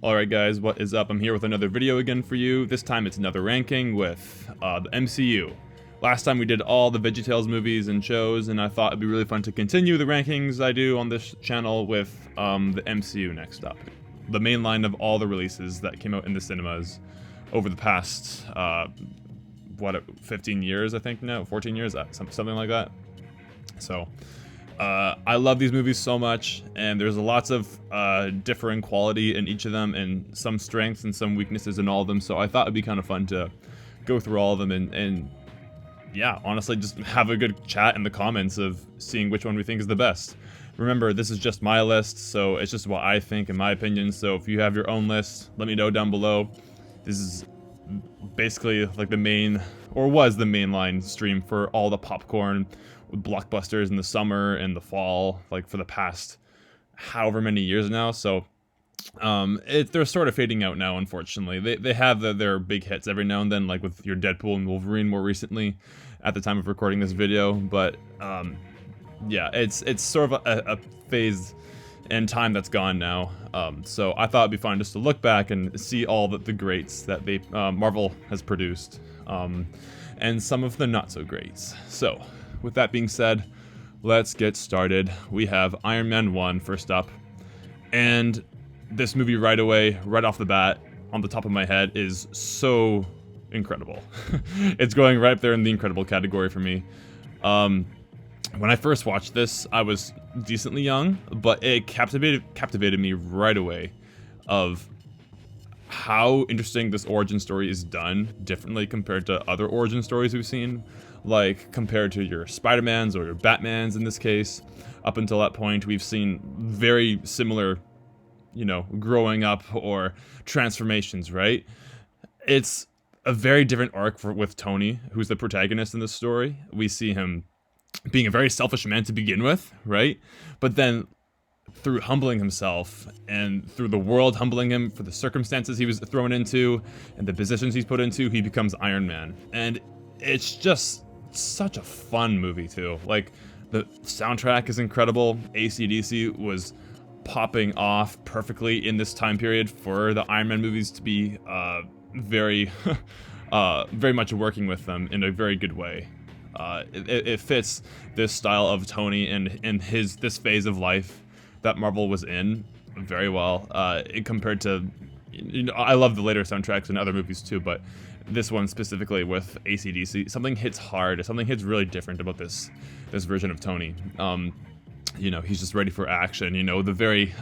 Alright guys, what is up? I'm here with another video again for you. This time it's another ranking with the MCU. Last time we did all the VeggieTales movies and shows, and I thought it'd be really fun to continue the rankings I do on this channel with the MCU next up. The main line of all the releases that came out in the cinemas over the past, 15 years I think now? 14 years? Something like that. So, I love these movies so much, and there's lots of differing quality in each of them, and some strengths and some weaknesses in all of them, so I thought it'd be kind of fun to go through all of them and yeah, honestly, just have a good chat in the comments of seeing which one we think is the best. Remember, this is just my list, so it's just what I think in my opinion, so if you have your own list, let me know down below. This is basically like the main, or was the mainline stream for all the popcorn with blockbusters in the summer and the fall, like for the past however many years now. So they're sort of fading out now, unfortunately. They have their big hits every now and then, like with your Deadpool and Wolverine more recently at the time of recording this video, but yeah, it's sort of a phase in time that's gone now. So I thought it'd be fun just to look back and see all the greats that Marvel has produced, and some of the not so greats. So with that being said, let's get started. We have Iron Man 1 first up, and this movie right away, right off the bat, on the top of my head, is so incredible. It's going right up there in the incredible category for me. When I first watched this, I was decently young, but it captivated me right away of how interesting this origin story is done differently compared to other origin stories we've seen, like compared to your Spider-Mans or your Batmans in this case. Up until that point, we've seen very similar, you know, growing up or transformations, right? It's a very different arc with Tony, who's the protagonist in this story. We see him being a very selfish man to begin with, right? But then through humbling himself and through the world humbling him for the circumstances he was thrown into and the positions he's put into, he becomes Iron Man. And it's just such a fun movie too. Like, the soundtrack is incredible. AC/DC was popping off perfectly in this time period for the Iron Man movies to be very much working with them in a very good way. It fits this style of Tony and this phase of life that Marvel was in very well. Compared to, you know, I love the later soundtracks in other movies too, but this one specifically with AC/DC, something hits hard. Something hits really different about this version of Tony. You know, he's just ready for action. You know, the very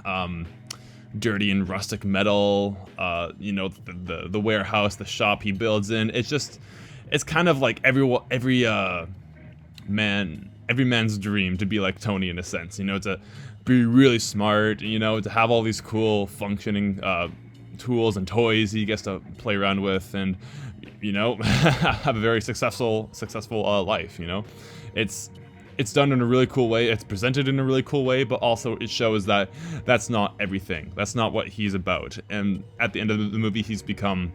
dirty and rustic metal. You know, the warehouse, the shop he builds in. It's kind of like every man's dream to be like Tony in a sense. You know, to be really smart. You know, to have all these cool functioning tools and toys he gets to play around with, and you know, have a very successful life. You know, it's done in a really cool way. It's presented in a really cool way, but also it shows that that's not everything. That's not what he's about. And at the end of the movie, he's become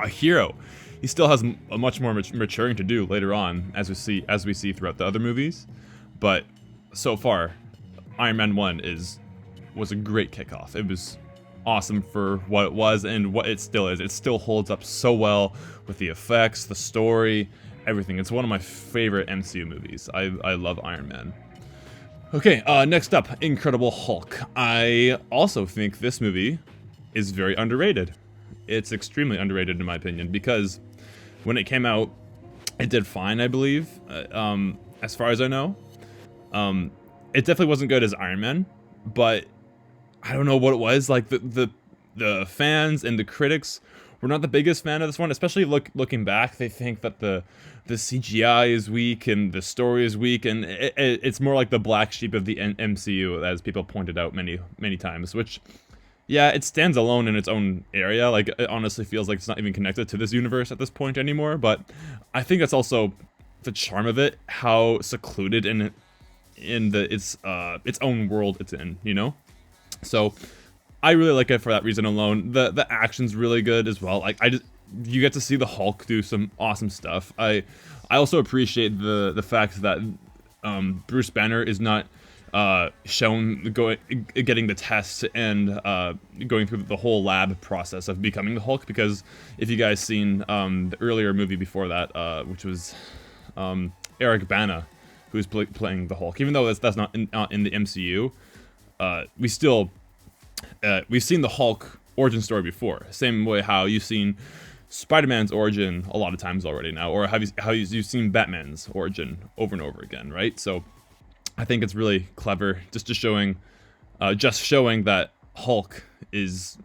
a hero. He still has a much more maturing to do later on, as we see throughout the other movies. But so far, Iron Man 1 was a great kickoff. It was awesome for what it was and what it still is. It still holds up so well with the effects, the story, everything. It's one of my favorite MCU movies. I love Iron Man. Okay, next up, Incredible Hulk. I also think this movie is very underrated. It's extremely underrated in my opinion, because when it came out, it did fine, I believe, as far as I know. It definitely wasn't good as Iron Man, but I don't know what it was. Like, the fans and the critics were not the biggest fan of this one, especially looking back. They think that the CGI is weak and the story is weak, and it's more like the black sheep of the MCU, as people pointed out many times, which, yeah, it stands alone in its own area. Like, it honestly feels like it's not even connected to this universe at this point anymore, but I think that's also the charm of it, how secluded in its own world it's in, you know? So I really like it for that reason alone. The action's really good as well. Like, you get to see the Hulk do some awesome stuff. I also appreciate the fact that Bruce Banner is not getting the test and going through the whole lab process of becoming the Hulk. Because if you guys seen the earlier movie before that, which was Eric Bana, who's playing the Hulk, even though that's not in the MCU, we've seen the Hulk origin story before. Same way how you've seen Spider-Man's origin a lot of times already now, or how you've seen Batman's origin over and over again, right? So I think it's really clever just showing that Hulk is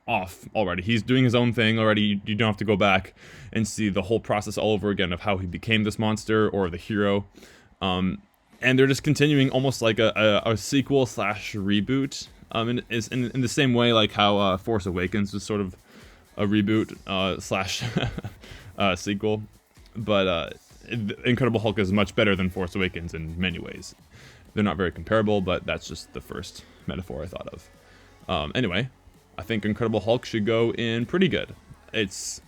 off already. He's doing his own thing already. You don't have to go back and see the whole process all over again of how he became this monster or the hero. And they're just continuing almost like a sequel / reboot. In the same way like how Force Awakens was sort of a reboot / sequel. But Incredible Hulk is much better than Force Awakens in many ways. They're not very comparable, but that's just the first metaphor I thought of. Anyway, I think Incredible Hulk should go in pretty good. It's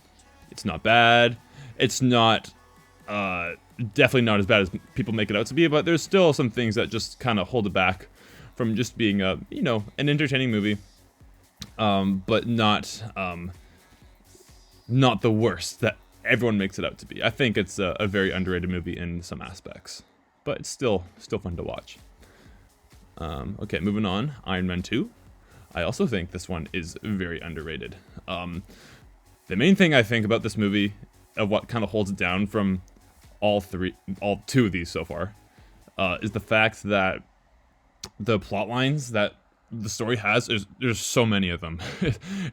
not bad. It's not definitely not as bad as people make it out to be, but there's still some things that just kind of hold it back from just being an entertaining movie, but not the worst that everyone makes it out to be. I think it's a very underrated movie in some aspects, but it's still fun to watch. Okay, moving on. Iron Man 2. I also think this one is very underrated. The main thing I think about this movie, of what kind of holds it down from all two of these so far, is the fact that the plot lines that the story has, there's so many of them.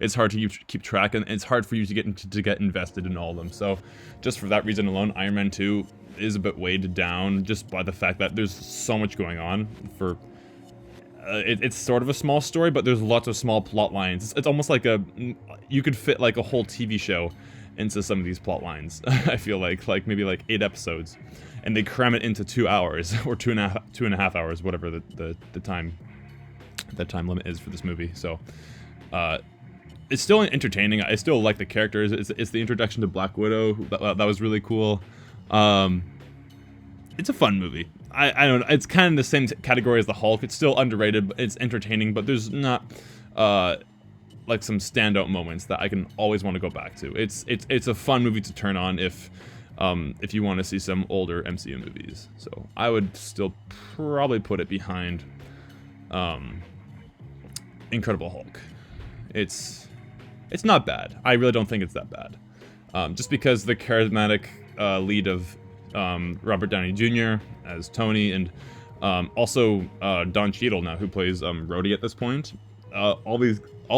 It's hard to keep track, and it's hard for you to get invested in all of them. So just for that reason alone, Iron Man 2 is a bit weighed down just by the fact that there's so much going on. It's sort of a small story, but there's lots of small plot lines. It's almost like you could fit like a whole TV show into some of these plot lines. I feel like maybe like 8 episodes, and they cram it into 2 hours or two and a half hours, whatever the time limit is for this movie. So it's still entertaining. I still like the characters. It's the introduction to Black Widow that was really cool. It's a fun movie. I don't know. It's kind of the same category as the Hulk. It's still underrated, but it's entertaining. But there's not like some standout moments that I can always want to go back to. It's a fun movie to turn on if you want to see some older MCU movies. So I would still probably put it behind Incredible Hulk. It's not bad. I really don't think it's that bad. Just because the charismatic lead of Robert Downey Jr. as Tony, and also Don Cheadle now, who plays Rhodey at this point. All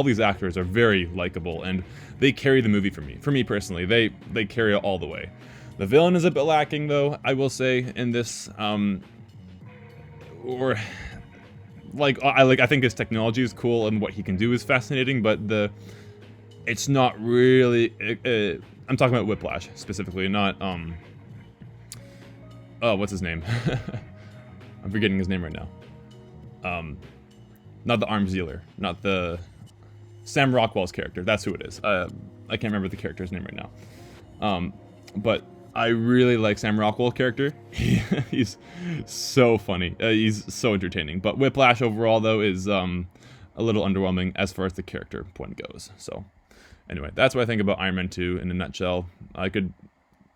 these actors are very likable, and they carry the movie for me. For me personally, they carry it all the way. The villain is a bit lacking, though, I will say, in this. I think his technology is cool and what he can do is fascinating, but it's not really. I'm talking about Whiplash specifically, not what's his name? I'm forgetting his name right now. Not the arms dealer, not the Sam Rockwell's character. That's who it is. I can't remember the character's name right now. But I really like Sam Rockwell's character. He's so funny. He's so entertaining. But Whiplash overall, though, is a little underwhelming as far as the character point goes. So anyway, that's what I think about Iron Man 2 in a nutshell. I could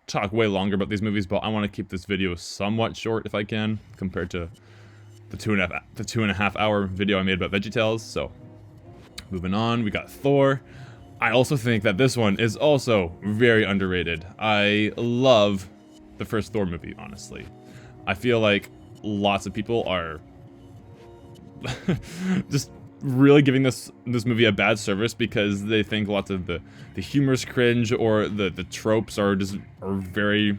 talk way longer about these movies, but I want to keep this video somewhat short if I can, compared to the 2.5 hour video I made about VeggieTales. So moving on, we got Thor. I also think that this one is also very underrated. I love the first Thor movie, honestly. I feel like lots of people are just really giving this movie a bad service because they think lots of the humor's cringe, or the tropes are very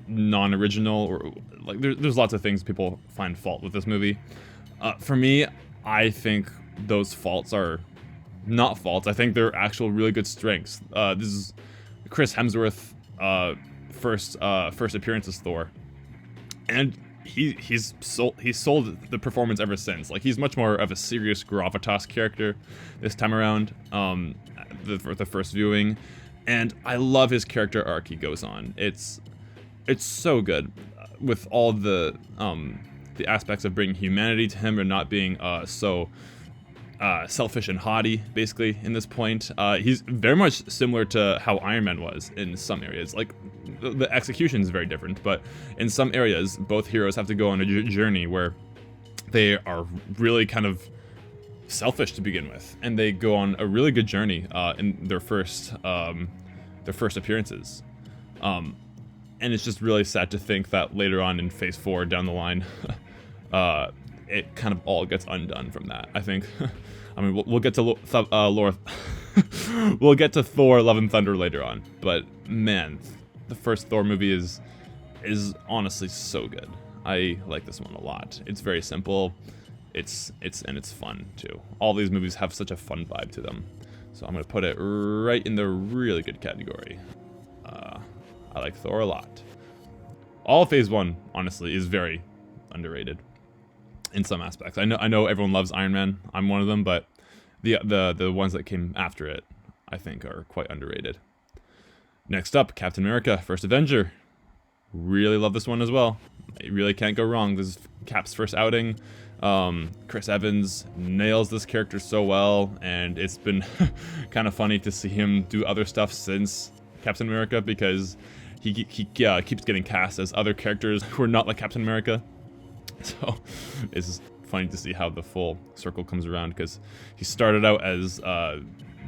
non-original, or like there's lots of things people find fault with this movie. For me, I think those faults are not faults. I think they're actual really good strengths. This is Chris Hemsworth first appearance as Thor, and he's sold the performance ever since. Like, he's much more of a serious gravitas character this time around. The first viewing, and I love his character arc he goes on. It's so good with all the the aspects of bringing humanity to him and not being so selfish and haughty, basically, in this point. He's very much similar to how Iron Man was in some areas. Like, the execution is very different, but in some areas, both heroes have to go on a journey where they are really kind of selfish to begin with, and they go on a really good journey in their first appearances. And it's just really sad to think that later on in Phase 4 down the line, it kind of all gets undone from that. I think, I mean, we'll get to we'll get to Thor: Love and Thunder later on, but man, the first Thor movie is honestly so good. I like this one a lot. It's very simple. It's fun too. All these movies have such a fun vibe to them, so I'm gonna put it right in the really good category. I like Thor a lot. All Phase 1, honestly, is very underrated in some aspects. I know everyone loves Iron Man. I'm one of them, but the ones that came after it, I think, are quite underrated. Next up, Captain America: First Avenger. Really love this one as well. You really can't go wrong. This is Cap's first outing. Chris Evans nails this character so well, and it's been kind of funny to see him do other stuff since Captain America, because he keeps getting cast as other characters who are not like Captain America. So it's funny to see how the full circle comes around, because he started out as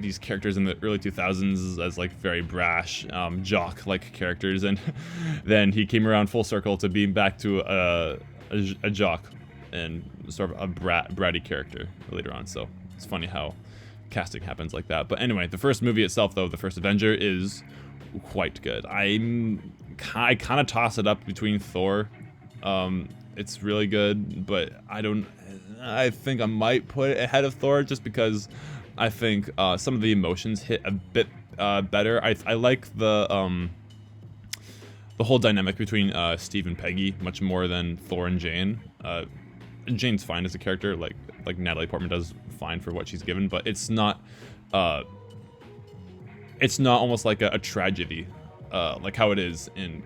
these characters in the early 2000s as like very brash, jock-like characters, and then he came around full circle to being back to a jock and sort of a bratty character later on. So it's funny how casting happens like that. But anyway, the first movie itself, though, The First Avenger, is quite good. I kind of toss it up between Thor. It's really good, but I think I might put it ahead of Thor just because I think some of the emotions hit a bit better. I like the whole dynamic between Steve and Peggy much more than Thor and Jane. Jane's fine as a character, like Natalie Portman does fine for what she's given, but it's not almost like a tragedy, like how it is in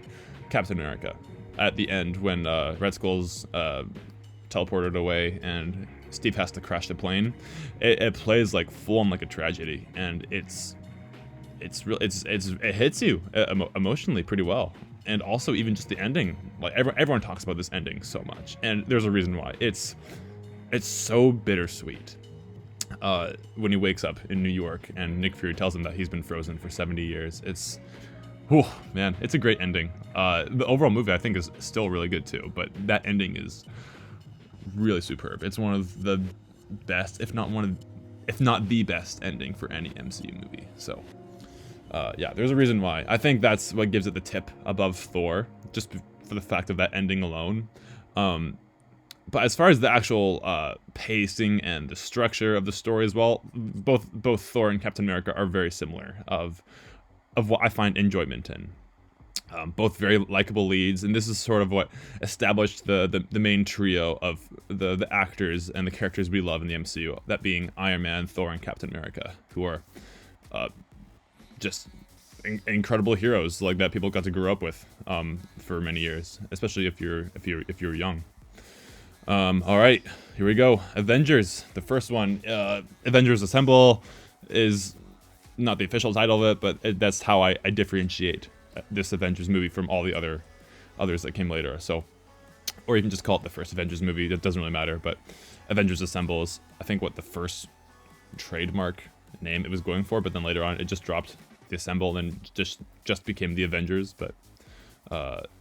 Captain America at the end when Red Skull's teleported away and Steve has to crash the plane. It plays like full on like a tragedy, and it hits you emotionally pretty well. And also even just the ending, like everyone talks about this ending so much, and there's a reason why. It's so bittersweet. When he wakes up in New York and Nick Fury tells him that he's been frozen for 70 years. It's a great ending. The overall movie I think is still really good too, but that ending is really superb. It's one of the best, if not the best ending for any MCU movie. So yeah, there's a reason why. I think that's what gives it the tip above Thor, just for the fact of that ending alone. But as far as the actual pacing and the structure of the story as well, both Thor and Captain America are very similar of what I find enjoyment in. Both very likable leads, and this is sort of what established the main trio of the actors and the characters we love in the MCU, that being Iron Man, Thor, and Captain America, who are just incredible heroes like that people got to grow up with for many years, especially if you're young. All right, here we go. Avengers, the first one. Avengers Assemble is not the official title of it, but that's how I differentiate this Avengers movie from all the others that came later. So, or even just call it the first Avengers movie. That doesn't really matter. But Avengers Assemble is, I think, what the first trademark name it was going for. But then later on, it just dropped the Assemble and just became the Avengers. But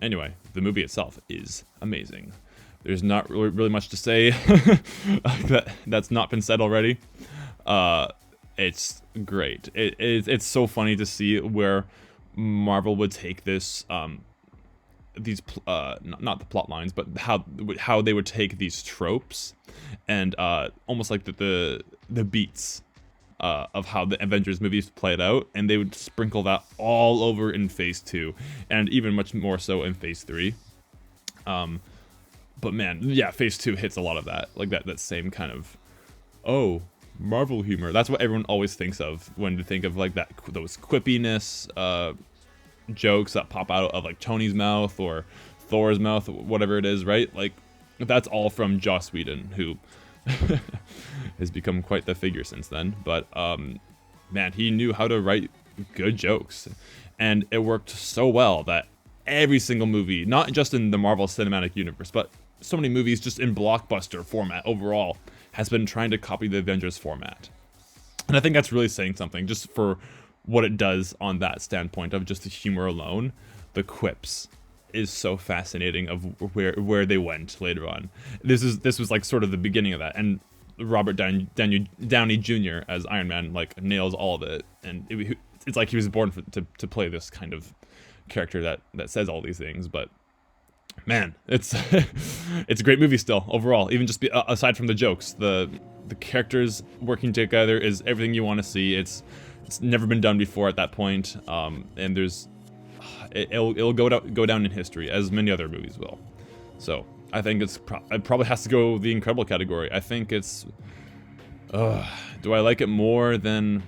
anyway, the movie itself is amazing. There's not really much to say that's not been said already. It's great. It's so funny to see where Marvel would take this, these not the plot lines, but how they would take these tropes and almost like the beats of how the Avengers movies played out, and they would sprinkle that all over in Phase 2, and even much more so in Phase 3. But man, yeah, Phase 2 hits a lot of that, like that same kind of, Marvel humor. That's what everyone always thinks of when they think of like those quippiness jokes that pop out of like Tony's mouth or Thor's mouth, whatever it is, right? Like That's all from Joss Whedon, who has become quite the figure since then. But man, he knew how to write good jokes, and it worked so well that every single movie, not just in the Marvel Cinematic Universe, but so many movies just in blockbuster format overall, has been trying to copy the Avengers format. And I think that's really saying something, just for what it does on that standpoint of just the humor alone. The quips is so fascinating of where they went later on. This was like sort of the beginning of that, and Robert Downey Jr. as Iron Man like nails all of it, and it's like he was born to play this kind of character that says all these things. But man, it's it's a great movie still overall. Even just aside from the jokes, the characters working together is everything you want to see. It's never been done before at that point, and it'll go down in history as many other movies will. So I think it probably has to go the incredible category. I think it's do I like it more than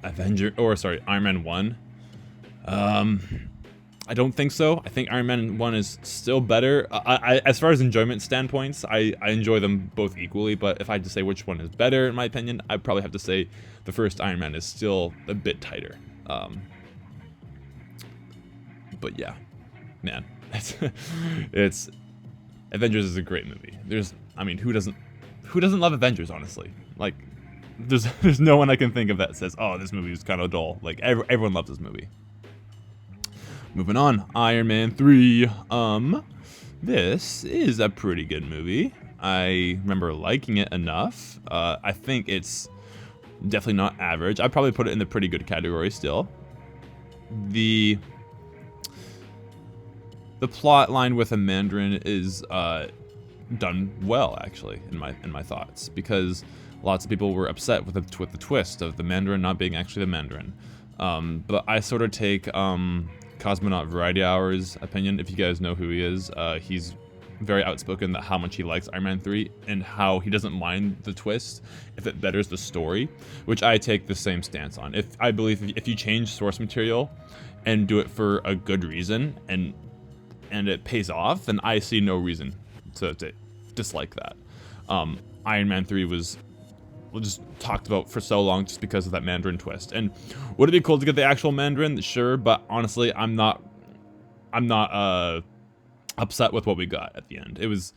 Iron Man 1? I don't think so. I think Iron Man 1 is still better. As far as enjoyment standpoints, I enjoy them both equally, but if I had to say which one is better, in my opinion, I'd probably have to say the first Iron Man is still a bit tighter. But yeah, man, it's Avengers is a great movie. Who doesn't love Avengers, honestly? Like, there's no one I can think of that says, oh, this movie is kind of dull. Like, everyone loves this movie. Moving on, Iron Man 3. This is a pretty good movie. I remember liking it enough. I think it's definitely not average. I'd probably put it in the pretty good category still. The plot line with a Mandarin is done well, actually, in my thoughts, because lots of people were upset with the twist of the Mandarin not being actually the Mandarin. But I sort of take Cosmonaut Variety Hour's opinion. If you guys know who he is, he's very outspoken that how much he likes Iron Man 3 and how he doesn't mind the twist if it betters the story, which I take the same stance on. I believe if you change source material and do it for a good reason and it pays off, then I see no reason to dislike that. Iron Man 3 was just talked about for so long just because of that Mandarin twist. And would it be cool to get the actual Mandarin? Sure, but honestly, I'm not upset with what we got at the end. It was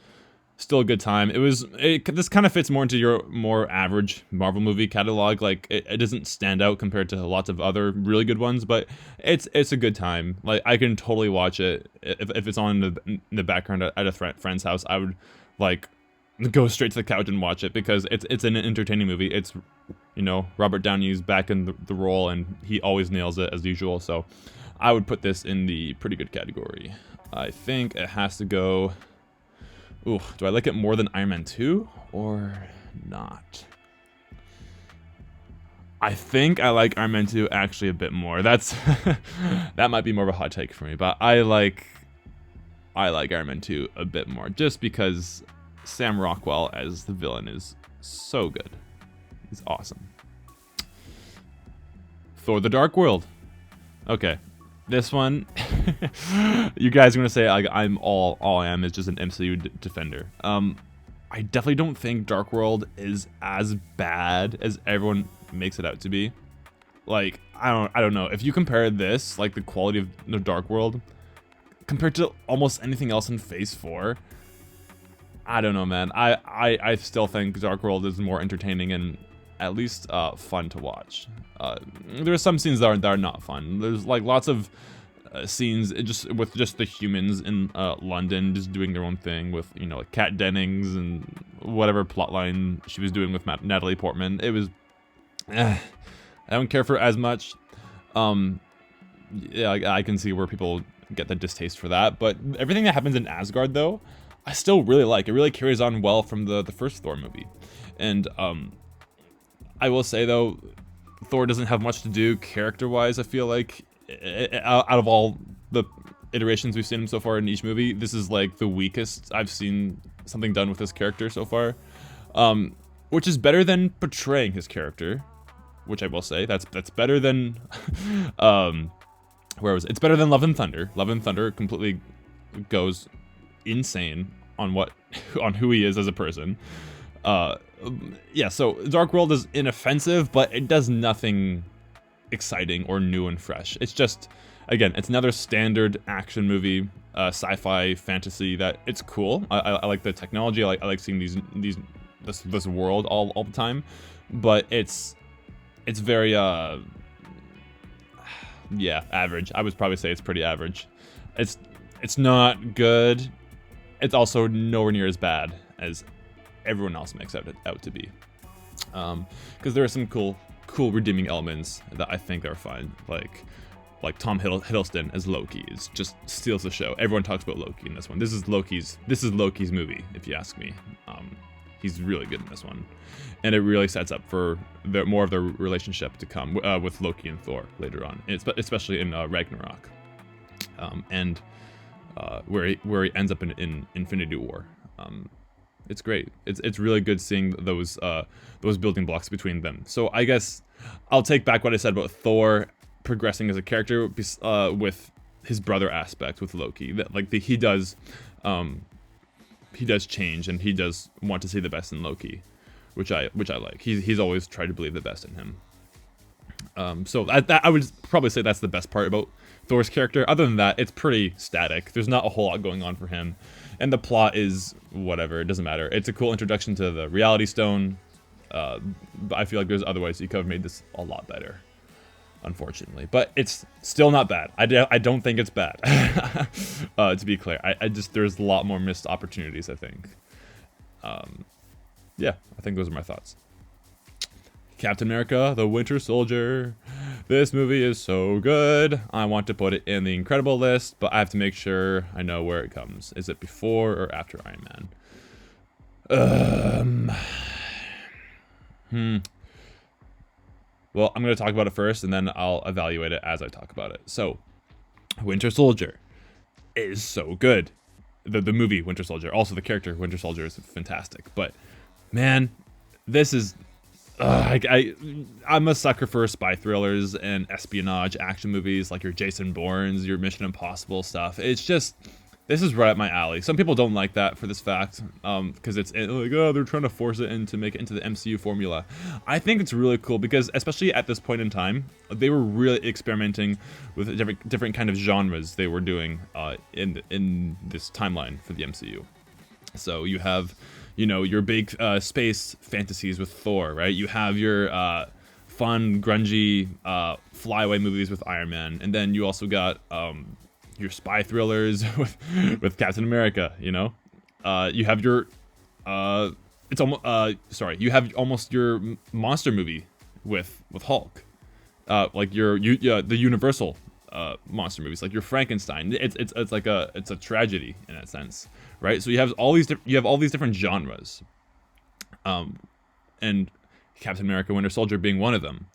still a good time. This kind of fits more into your more average Marvel movie catalog. Like, it doesn't stand out compared to lots of other really good ones, but it's a good time. Like, I can totally watch it if it's on in the background at a friend's house. I would like go straight to the couch and watch it because it's an entertaining movie. It's, Robert Downey's back in the role, and he always nails it as usual. So I would put this in the pretty good category. I think it has to go. Ooh, do I like it more than Iron Man 2 or not? I think I like Iron Man 2 actually a bit more. That might be more of a hot take for me, but I like Iron Man 2 a bit more just because Sam Rockwell as the villain is so good. He's awesome. Thor: The Dark World. Okay. This one, you guys are gonna say I'm all I am is just an MCU defender. I definitely don't think Dark World is as bad as everyone makes it out to be. Like, I don't know. If you compare this, like the quality of the Dark World, compared to almost anything else in Phase 4, I don't know, man. I still think Dark World is more entertaining and at least fun to watch. There are some scenes that are not fun. There's like lots of scenes with just the humans in London just doing their own thing with like Kat Dennings and whatever plotline she was doing with Natalie Portman. It was I don't care for it as much. Yeah, I can see where people get the distaste for that, but everything that happens in Asgard though, I still really like. It really carries on well from the first Thor movie. And I will say though, Thor doesn't have much to do character-wise. I feel like out of all the iterations we've seen him so far in each movie, this is like the weakest I've seen something done with this character so far, which is better than portraying his character, which I will say that's better than where was it? It's better than Love and Thunder. Love and Thunder completely goes insane on what on who he is as a person. Yeah, so Dark World is inoffensive, but it does nothing exciting or new and fresh. It's just, again, it's another standard action movie, sci-fi fantasy that it's cool. I like the technology. I like seeing this world all the time, but it's very yeah, average. I would probably say it's pretty average. It's not good. It's also nowhere near as bad as everyone else makes it out to be. Because there are some cool redeeming elements that I think are fine. Like Tom Hiddleston as Loki just steals the show. Everyone talks about Loki in this one. This is Loki's movie, if you ask me. He's really good in this one, and it really sets up for more of the relationship to come with Loki and Thor later on, especially in Ragnarok, and where he ends up in Infinity War. It's great. It's really good seeing those building blocks between them. So I guess I'll take back what I said about Thor progressing as a character with his brother aspect with Loki. That he does change, and he does want to see the best in Loki, which I like. He's always tried to believe the best in him. So I would probably say that's the best part about Thor's character. Other than that, it's pretty static. There's not a whole lot going on for him, and the plot is whatever. It doesn't matter. It's a cool introduction to the Reality Stone, but I feel like there's other ways you could have made this a lot better, unfortunately. But it's still not bad. I don't think it's bad. To be clear, I just, there's a lot more missed opportunities, I think. Yeah, I think those are my thoughts. Captain America, the Winter Soldier. This movie is so good. I want to put it in the incredible list, but I have to make sure I know where it comes. Is it before or after Iron Man? Well, I'm going to talk about it first, and then I'll evaluate it as I talk about it. So, Winter Soldier is so good. The movie Winter Soldier, also the character Winter Soldier is fantastic. But, man, this is... I'm a sucker for spy thrillers and espionage action movies, like your Jason Bournes, your Mission Impossible stuff. It's just, this is right up my alley. Some people don't like that for this fact, because it's like, oh, they're trying to force it in to make it into the MCU formula. I think it's really cool because, especially at this point in time, they were really experimenting with different kind of genres they were doing in this timeline for the MCU. So you have, you know, your big space fantasies with Thor, right? You have your fun, grungy flyaway movies with Iron Man, and then you also got your spy thrillers with Captain America. You know, you have your you have almost your monster movie with Hulk, like the Universal monster movies, like your Frankenstein. It's like it's a tragedy in a sense, right? So you have all these different genres, and Captain America: Winter Soldier being one of them.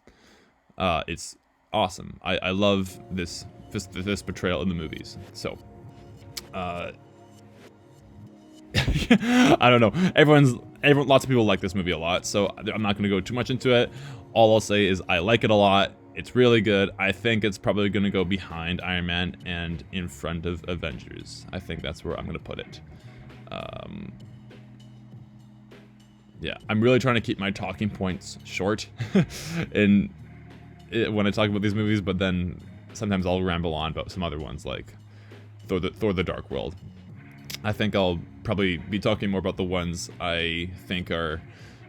It's awesome. I love this portrayal in the movies. So, I don't know. Lots of people like this movie a lot, so I'm not going to go too much into it. All I'll say is I like it a lot. It's really good. I think it's probably going to go behind Iron Man and in front of Avengers. I think that's where I'm going to put it. Yeah, I'm really trying to keep my talking points short when I talk about these movies, but then sometimes I'll ramble on about some other ones like Thor: The Dark World. I think I'll probably be talking more about the ones I think are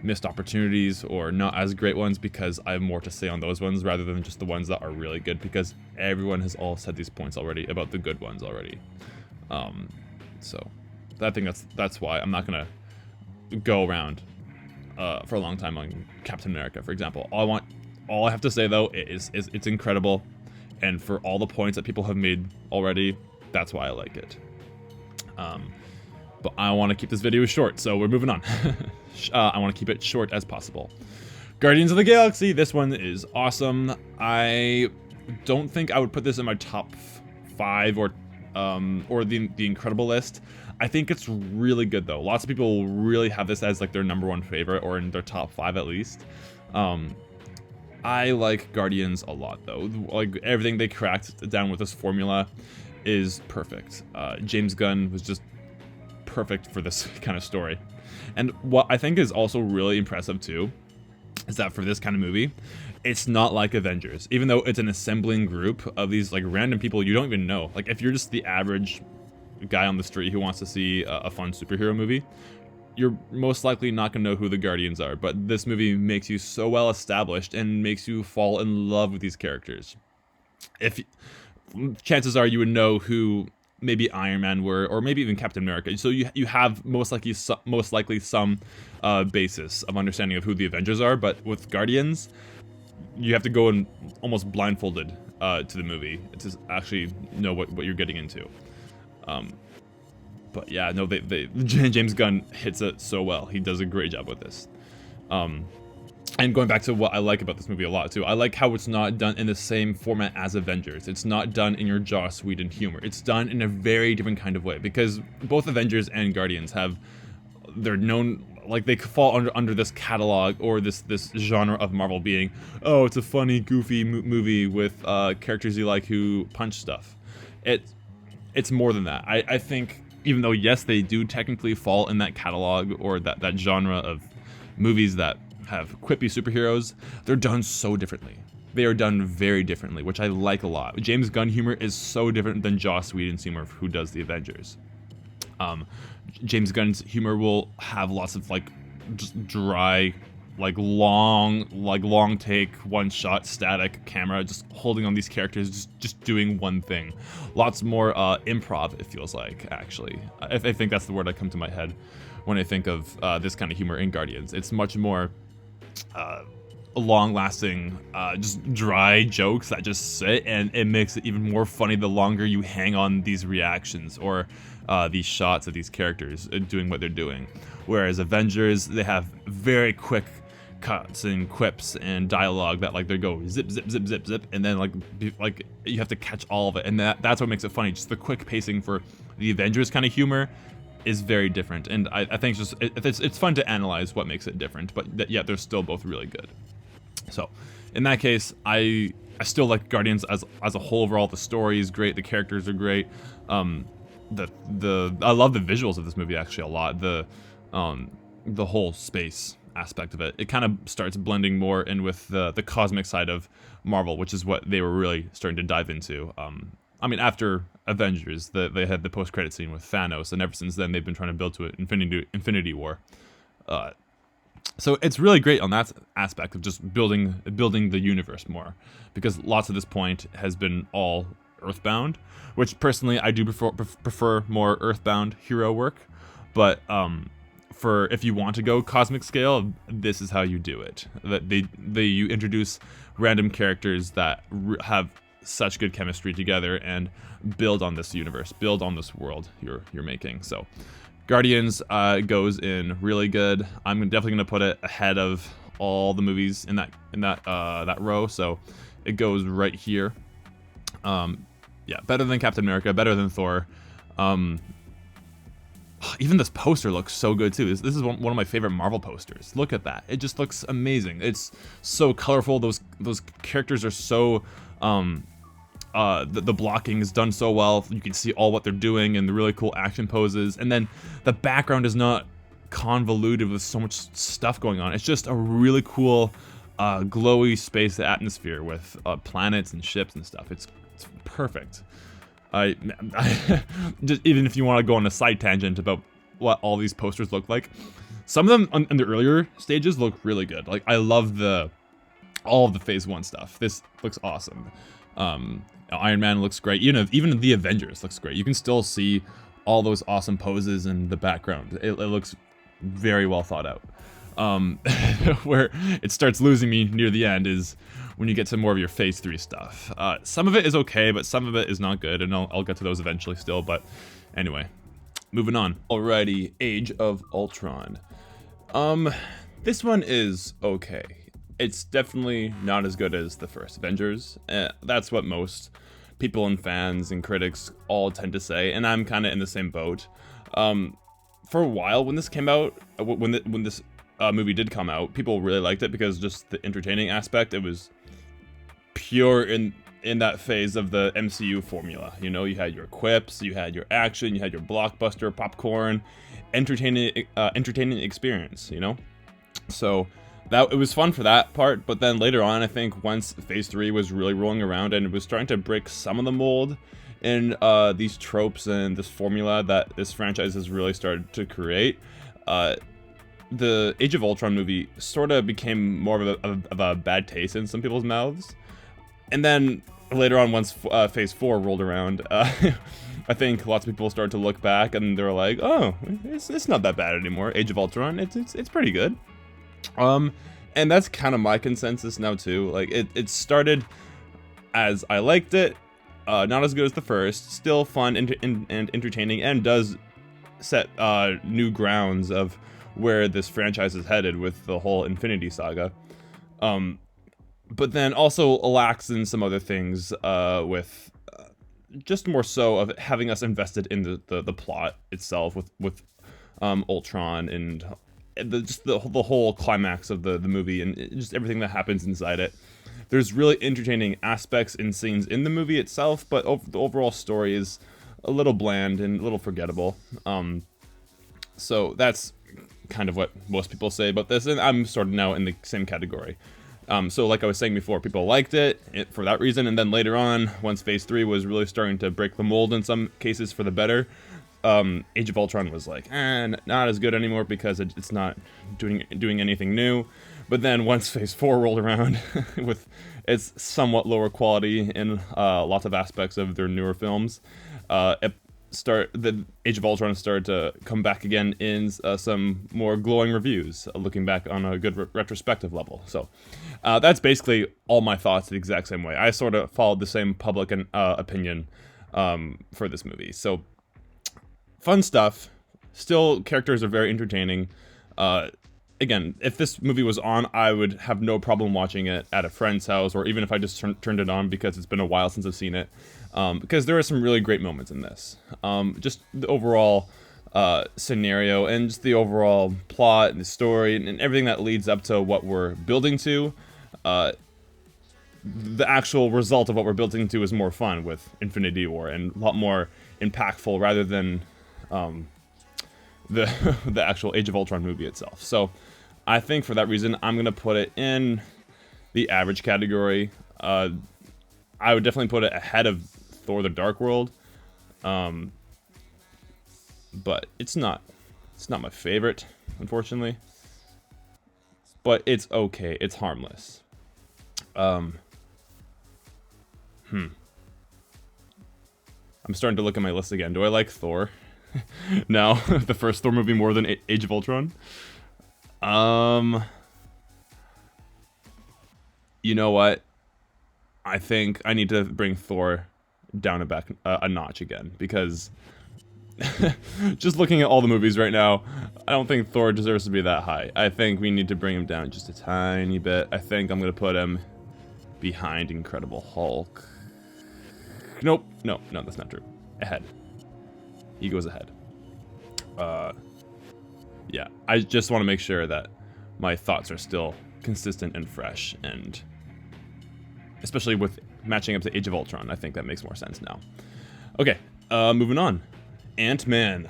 missed opportunities or not as great ones, because I have more to say on those ones rather than just the ones that are really good, because everyone has all said these points already about the good ones already. So I think that's why I'm not gonna go around for a long time on Captain America, for example. All I have to say though is it's incredible, and for all the points that people have made already, that's why I like it. But I want to keep this video short, so we're moving on. I want to keep it short as possible. Guardians of the Galaxy. This one is awesome. I don't think I would put this in my top 5 or the incredible list. I think it's really good though. Lots of people really have this as like their #1 favorite, or in their top 5 at least. I like Guardians a lot though. Like everything they cracked down with this formula is perfect. James Gunn was just perfect for this kind of story. And what I think is also really impressive too is that for this kind of movie, it's not like Avengers. Even though it's an assembling group of these like random people you don't even know. Like if you're just the average guy on the street who wants to see a fun superhero movie, you're most likely not going to know who the Guardians are. But this movie makes you so well established and makes you fall in love with these characters. Chances are you would know who maybe Iron Man were, or maybe even Captain America. So you have most likely some basis of understanding of who the Avengers are. But with Guardians, you have to go in almost blindfolded to the movie to actually know what you're getting into. But yeah, no, James Gunn hits it so well. He does a great job with this. And going back to what I like about this movie a lot too, I like how it's not done in the same format as Avengers. It's not done in your Joss Whedon humor. It's done in a very different kind of way, because both Avengers and Guardians they're known, like they fall under this catalog or this genre of Marvel being, oh, it's a funny, goofy movie with characters you like who punch stuff. It's more than that. I think, even though yes, they do technically fall in that catalog or that genre of movies that have quippy superheroes, they're done so differently. They are done very differently, which I like a lot. James Gunn humor is so different than Joss Whedon's humor, who does the Avengers. James Gunn's humor will have lots of like just dry, like long take, one shot, static camera, just holding on these characters, just doing one thing. Lots more improv, it feels like, actually. I think that's the word that comes to my head when I think of this kind of humor in Guardians. It's much more long-lasting, just dry jokes that just sit, and it makes it even more funny the longer you hang on these reactions or these shots of these characters doing what they're doing. Whereas Avengers, they have very quick cuts and quips and dialogue that like they go zip zip zip zip zip, and then like you have to catch all of it, and that's what makes it funny. Just the quick pacing for the Avengers kind of humor is very different, and I think it's fun to analyze what makes it different, but yet they're still both really good. So in that case, I still like Guardians as a whole. Overall, the story is great, the characters are great. I love the visuals of this movie actually a lot. The whole space aspect of it kind of starts blending more in with the cosmic side of Marvel, which is what they were really starting to dive into. I mean, after Avengers, they had the post-credit scene with Thanos, and ever since then they've been trying to build to it Infinity War. So it's really great on that aspect of just building the universe more, because lots of this point has been all Earthbound, which personally I do prefer more Earthbound hero work, but for if you want to go cosmic scale, this is how you do it. That you introduce random characters that have such good chemistry together and build on this universe, build on this world you're making. So Guardians goes in really good. I'm definitely gonna put it ahead of all the movies in that row. So it goes right here. Yeah, better than Captain America, better than Thor. Even this poster looks so good too. This is one of my favorite Marvel posters. Look at that. It just looks amazing. It's so colorful. Those characters are so the blocking is done so well. You can see all what they're doing and the really cool action poses. And then the background is not convoluted with so much stuff going on. It's just a really cool glowy space atmosphere with planets and ships and stuff. It's perfect. Just even if you want to go on a side tangent about what all these posters look like, some of them in the earlier stages look really good. Like I love all of the Phase 1 stuff. This looks awesome. Iron Man looks great. Even the Avengers looks great. You can still see all those awesome poses in the background. It looks very well thought out. Where it starts losing me near the end is when you get to more of your Phase 3 stuff. Some of it is okay, but some of it is not good, and I'll get to those eventually still, but anyway, moving on. Alrighty, Age of Ultron. This one is okay. It's definitely not as good as the first Avengers. That's what most people and fans and critics all tend to say, and I'm kind of in the same boat. For a while, when this came out, when this movie did come out, people really liked it because just the entertaining aspect. It was pure in in that phase of the MCU formula. You know, you had your quips, you had your action, you had your blockbuster popcorn, entertaining experience. You know, so that it was fun for that part. But then later on, I think once Phase 3 was really rolling around and it was starting to break some of the mold in these tropes and this formula that this franchise has really started to create, the Age of Ultron movie sort of became more of a bad taste in some people's mouths. And then later on, once Phase 4 rolled around, I think lots of people started to look back and they were like, oh, it's not that bad anymore. Age of Ultron, it's pretty good. And that's kind of my consensus now too. Like it started as I liked it, not as good as the first, still fun and entertaining, and does set new grounds of where this franchise is headed with the whole Infinity Saga. But then also lacks in some other things with just more so of having us invested in the plot itself with Ultron and the whole climax of the movie and just everything that happens inside it. There's really entertaining aspects and scenes in the movie itself, but the overall story is a little bland and a little forgettable. So that's kind of what most people say about this, and I'm sort of now in the same category. So like I was saying before, people liked it for that reason, and then later on, once Phase 3 was really starting to break the mold in some cases for the better, Age of Ultron was like, not as good anymore because it's not doing anything new. But then once Phase 4 rolled around with its somewhat lower quality in lots of aspects of their newer films, the Age of Ultron started to come back again in some more glowing reviews, looking back on a good retrospective level. So that's basically all my thoughts the exact same way. I sort of followed the same public opinion for this movie. So fun stuff. Still, characters are very entertaining. Again, if this movie was on, I would have no problem watching it at a friend's house, or even if I just turned it on because it's been a while since I've seen it. Because there are some really great moments in this. Just the overall scenario and just the overall plot and the story and everything that leads up to what we're building to. The actual result of what we're building to is more fun with Infinity War and a lot more impactful rather than the actual Age of Ultron movie itself. So I think for that reason, I'm going to put it in the average category. I would definitely put it ahead of Thor: The Dark World. But it's not my favorite, unfortunately. But it's okay. It's harmless. I'm starting to look at my list again. Do I like Thor? No, the first Thor movie more than Age of Ultron? You know what? I think I need to bring Thor down a notch again, because just looking at all the movies right now, I don't think Thor deserves to be that high. I think we need to bring him down just a tiny bit. I think I'm going to put him behind Incredible Hulk. Nope. No, that's not true. Ahead. He goes ahead. Yeah, I just want to make sure that my thoughts are still consistent and fresh, and especially with matching up to Age of Ultron, I think that makes more sense now. Okay, moving on. Ant-Man.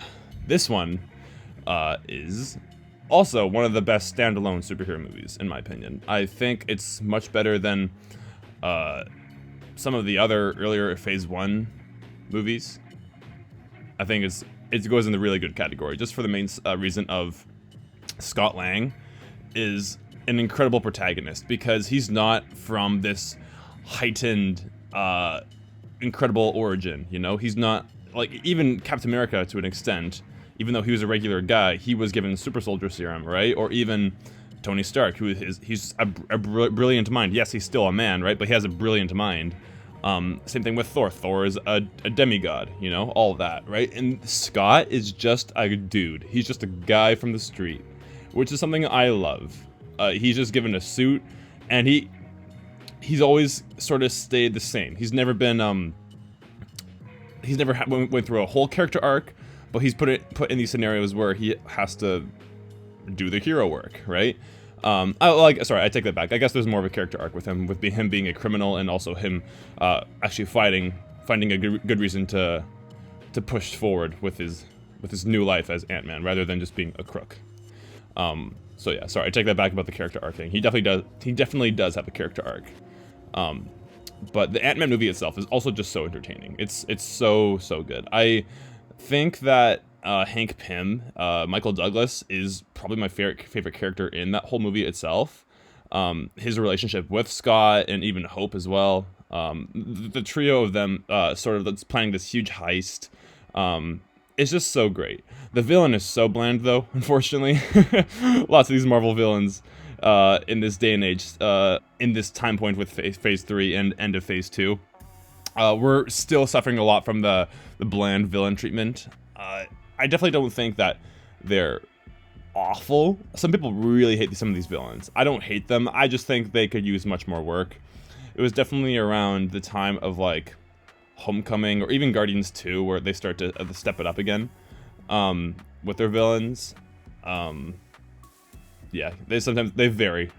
This one is also one of the best standalone superhero movies, in my opinion. I think it's much better than some of the other earlier Phase 1 movies. I think it goes in the really good category, just for the main reason of Scott Lang is an incredible protagonist, because he's not from this heightened, incredible origin, you know? He's not, like, even Captain America, to an extent, even though he was a regular guy, he was given super soldier serum, right? Or even Tony Stark, he's a brilliant mind. Yes, he's still a man, right? But he has a brilliant mind. Same thing with Thor. Thor is a demigod, you know, all of that, right? And Scott is just a dude. He's just a guy from the street, which is something I love. He's just given a suit, and he's always sort of stayed the same. He's never been, he's never went through a whole character arc, but he's put in these scenarios where he has to do the hero work, right? Sorry, I take that back. I guess there's more of a character arc with him, with him being a criminal and also him actually finding a good reason to push forward with his new life as Ant-Man rather than just being a crook. So yeah, sorry, I take that back about the character arc thing. He definitely does have a character arc. But the Ant-Man movie itself is also just so entertaining. It's so good. I think that Hank Pym, Michael Douglas, is probably my favorite character in that whole movie itself. His relationship with Scott and even Hope as well. The trio of them sort of planning this huge heist. It's just so great. The villain is so bland, though, unfortunately. Lots of these Marvel villains in this day and age, in this time point with Phase 3 and end of Phase 2. We're still suffering a lot from the bland villain treatment. I definitely don't think that they're awful. Some people really hate some of these villains. I don't hate them. I just think they could use much more work. It was definitely around the time of, like, Homecoming or even Guardians 2 where they start to step it up again with their villains. Yeah, they vary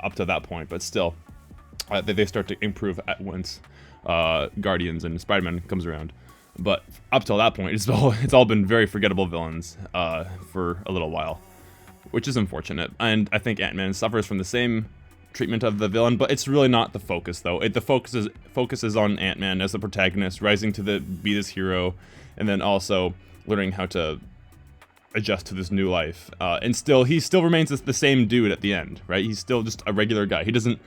up to that point, but still they start to improve at once Guardians and Spider-Man comes around. But up till that point, it's all been very forgettable villains for a little while, which is unfortunate. And I think Ant-Man suffers from the same treatment of the villain, but it's really not the focus, though. The focus is on Ant-Man as the protagonist, rising to be this hero, and then also learning how to adjust to this new life. And he still remains the same dude at the end, right? He's still just a regular guy. He doesn't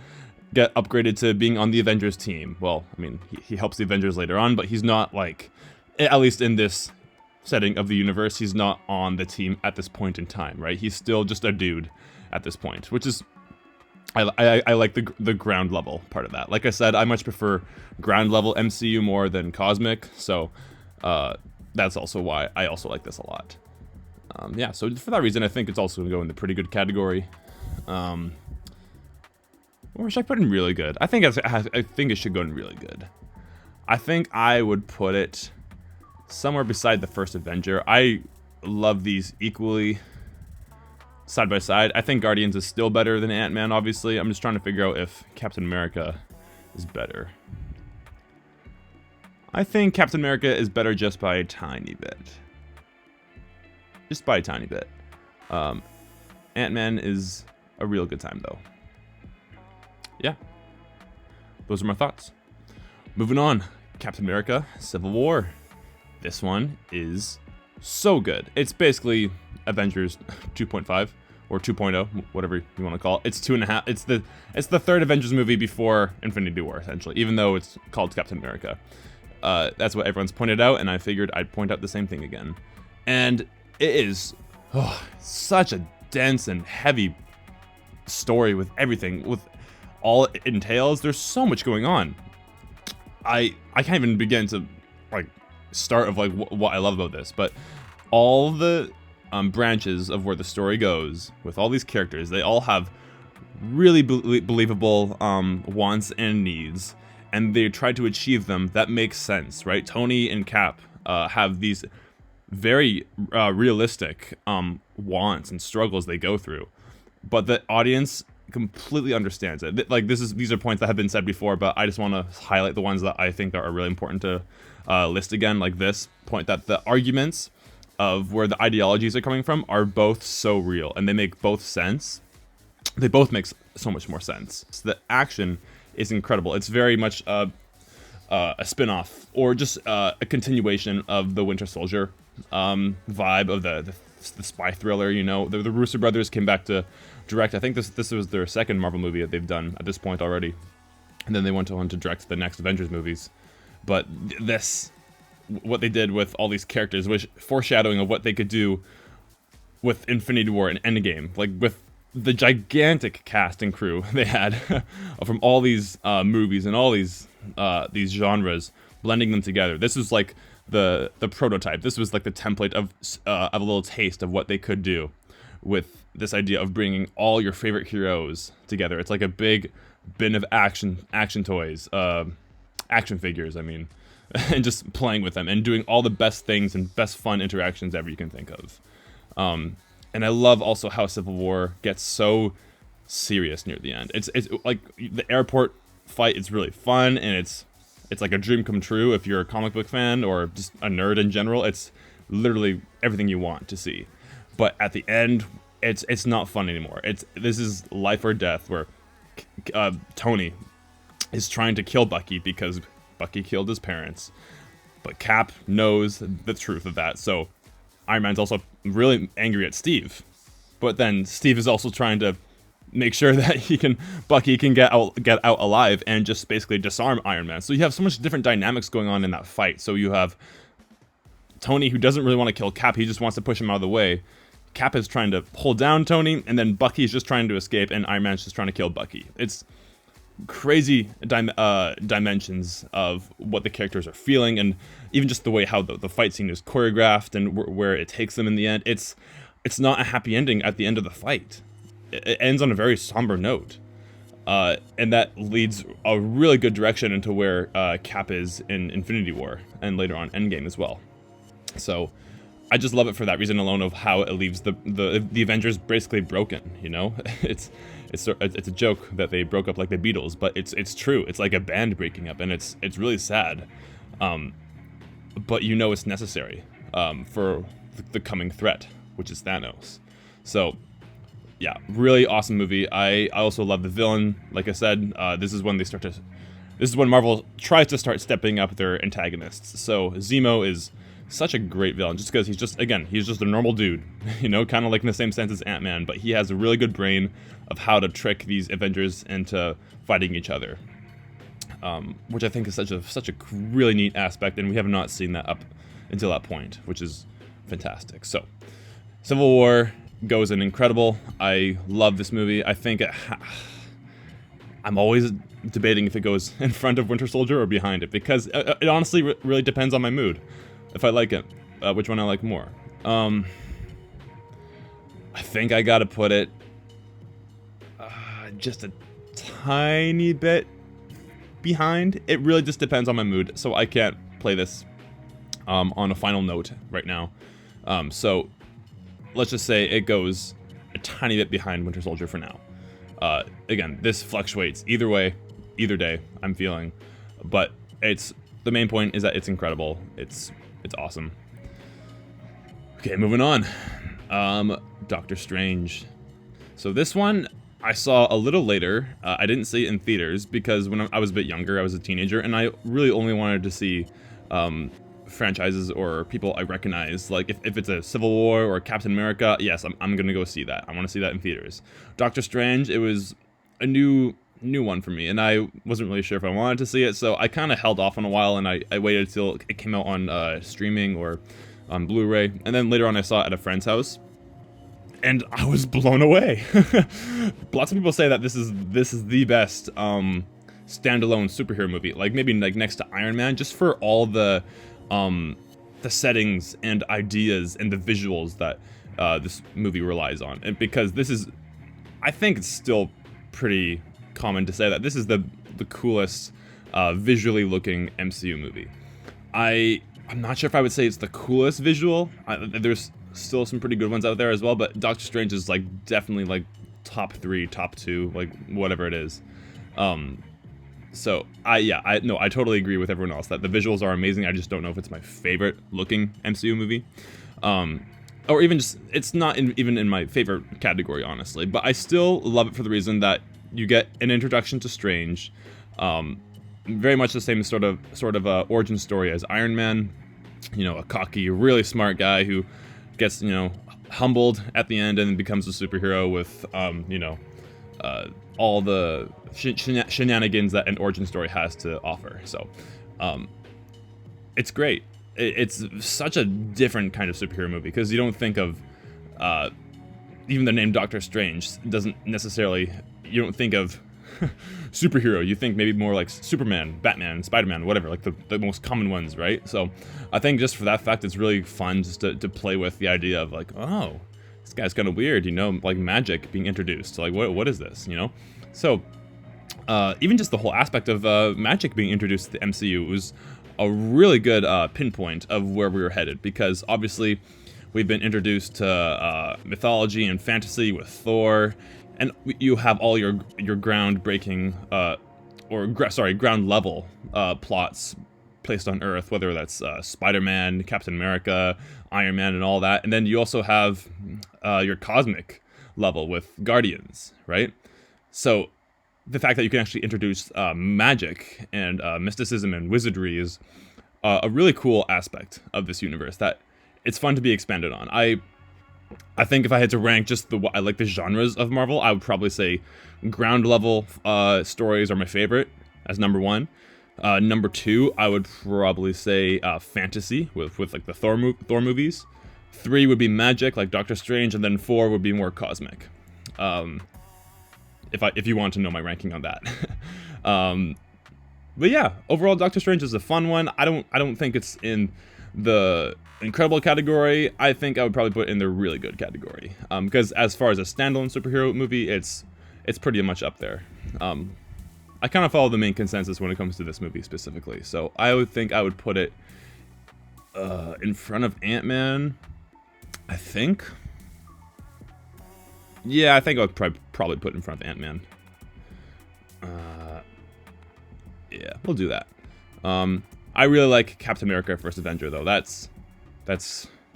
get upgraded to being on the Avengers team. Well, I mean, he helps the Avengers later on, but he's not, like, at least in this setting of the universe, he's not on the team at this point in time, right? He's still just a dude at this point, which is, I like the ground level part of that. Like I said, I much prefer ground level MCU more than cosmic, so that's also why I also like this a lot. Yeah, so for that reason, I think it's also going to go in the pretty good category. Or should I put in really good? I think it should go in really good. I think I would put it somewhere beside the first Avenger. I love these equally side by side. I think Guardians is still better than Ant-Man, obviously. I'm just trying to figure out if Captain America is better. I think Captain America is better just by a tiny bit. Just by a tiny bit. Ant-Man is a real good time, though. Yeah. Those are my thoughts. Moving on. Captain America, Civil War. This one is so good. It's basically Avengers 2.5 or 2.0, whatever you want to call it. It's 2.5. It's the third Avengers movie before Infinity War, essentially, even though it's called Captain America. That's what everyone's pointed out, and I figured I'd point out the same thing again. And it is such a dense and heavy story with everything, with all it entails. There's so much going on. I can't even begin to start of what I love about this, but all the branches of where the story goes with all these characters, they all have really believable wants and needs, and they try to achieve them. That makes sense, right? Tony and Cap have these very realistic wants and struggles they go through, but the audience completely understands it. Like, these are points that have been said before, but I just want to highlight the ones that I think are really important to list again, like this point, that the arguments of where the ideologies are coming from are both so real, and they make both sense. They both make so much more sense. So the action is incredible. It's very much a spin-off, or just a continuation of the Winter Soldier vibe of the spy thriller. You know, the Russo brothers came back to direct. I think this was their second Marvel movie that they've done at this point already, and then they went on to direct the next Avengers movies. But what they did with all these characters was foreshadowing of what they could do with Infinity War and Endgame, like with the gigantic cast and crew they had from all these movies and all these genres, blending them together. This was like the prototype. This was like the template of a little taste of what they could do with this idea of bringing all your favorite heroes together. It's like a big bin of action toys, action figures, I mean, and just playing with them and doing all the best things and best fun interactions ever you can think of. And And I love also how Civil War gets so serious near the end. It's like the airport fight is really fun, and it's like a dream come true if you're a comic book fan or just a nerd in general. It's literally everything you want to see. But at the end, it's not fun anymore. This is life or death, where Tony is trying to kill Bucky because Bucky killed his parents. But Cap knows the truth of that, so Iron Man's also really angry at Steve. But then Steve is also trying to make sure that Bucky can get out alive and just basically disarm Iron Man. So you have so much different dynamics going on in that fight. So you have Tony, who doesn't really want to kill Cap, he just wants to push him out of the way. Cap is trying to hold down Tony, and then Bucky's just trying to escape, and Iron Man's just trying to kill Bucky. It's crazy dimensions of what the characters are feeling, and even just the way how the fight scene is choreographed and where it takes them in the end. It's not a happy ending at the end of the fight. It ends on a very somber note, and that leads a really good direction into where Cap is in Infinity War and later on Endgame as well. So I just love it for that reason alone, of how it leaves the Avengers basically broken. You know, it's a joke that they broke up like the Beatles, but it's true. It's like a band breaking up, and it's really sad. But you know it's necessary for the coming threat, which is Thanos. So yeah, really awesome movie. I also love the villain. Like I said, this is when Marvel tries to start stepping up their antagonists. So Zemo is such a great villain, just because he's just a normal dude, you know, kind of like in the same sense as Ant-Man, but he has a really good brain of how to trick these Avengers into fighting each other, which I think is such a really neat aspect, and we have not seen that up until that point, which is fantastic. So Civil War goes in incredible. I love this movie. I think I'm always debating if it goes in front of Winter Soldier or behind it, because it honestly really depends on my mood. If I like it, which one I like more. I think I gotta put it just a tiny bit behind. It really just depends on my mood, so I can't play this on a final note right now. So let's just say it goes a tiny bit behind Winter Soldier for now. Again, this fluctuates either way, either day I'm feeling, but the main point is that it's incredible. It's awesome. Okay, moving on. Doctor Strange. So this one I saw a little later. I didn't see it in theaters because when I was a bit younger, I was a teenager, and I really only wanted to see franchises or people I recognize. Like if it's a Civil War or Captain America, yes, I'm gonna go see that. I want to see that in theaters. Doctor Strange, it was a new one for me, and I wasn't really sure if I wanted to see it, so I kind of held off on a while, and I waited till it came out on streaming or on Blu-ray, and then later on I saw it at a friend's house, and I was blown away. Lots of people say that this is the best standalone superhero movie, like maybe like next to Iron Man, just for all the settings and ideas and the visuals that this movie relies on, and because I think it's still pretty common to say that this is the coolest visually looking MCU movie. I'm not sure if I would say it's the coolest visual. There's still some pretty good ones out there as well, but Doctor Strange is like definitely like top 3, top 2, like whatever it is. So I totally agree with everyone else that the visuals are amazing. I just don't know if it's my favorite looking MCU movie. Or even just, it's not even in my favorite category, honestly, but I still love it for the reason that you get an introduction to Strange, very much the same sort of origin story as Iron Man. You know, a cocky, really smart guy who gets, you know, humbled at the end and becomes a superhero with, all the shenanigans that an origin story has to offer. So, it's great. It's such a different kind of superhero movie, because you don't think of, even the name Doctor Strange doesn't necessarily, you don't think of superhero. You think maybe more like Superman, Batman, Spider-Man, whatever, like the most common ones, right? So I think just for that fact, it's really fun just to play with the idea of like, oh, this guy's kind of weird, you know, like magic being introduced. So like, what is this, you know? So even just the whole aspect of magic being introduced to the MCU was a really good pinpoint of where we were headed, because obviously We've been introduced to mythology and fantasy with Thor, and you have all your groundbreaking ground level plots placed on Earth, whether that's Spider-Man, Captain America, Iron Man, and all that. And then you also have your cosmic level with Guardians, right? So the fact that you can actually introduce magic and mysticism and wizardry is a really cool aspect of this universe that it's fun to be expanded on. I think if I had to rank just the genres of Marvel, I would probably say ground level stories are my favorite as number one. Number two, I would probably say fantasy with like the Thor movies. Three would be magic, like Doctor Strange, and then four would be more cosmic. If you want to know my ranking on that. But yeah, overall, Doctor Strange is a fun one. I don't think it's in the incredible category. I think I would probably put it in the really good category. Because as far as a standalone superhero movie, it's pretty much up there. I kind of follow the main consensus when it comes to this movie specifically. So I would think I would put it in front of Ant-Man, I think. Yeah, I think I would probably put it in front of Ant-Man. Yeah, we'll do that. I really like Captain America: First Avenger, though. That's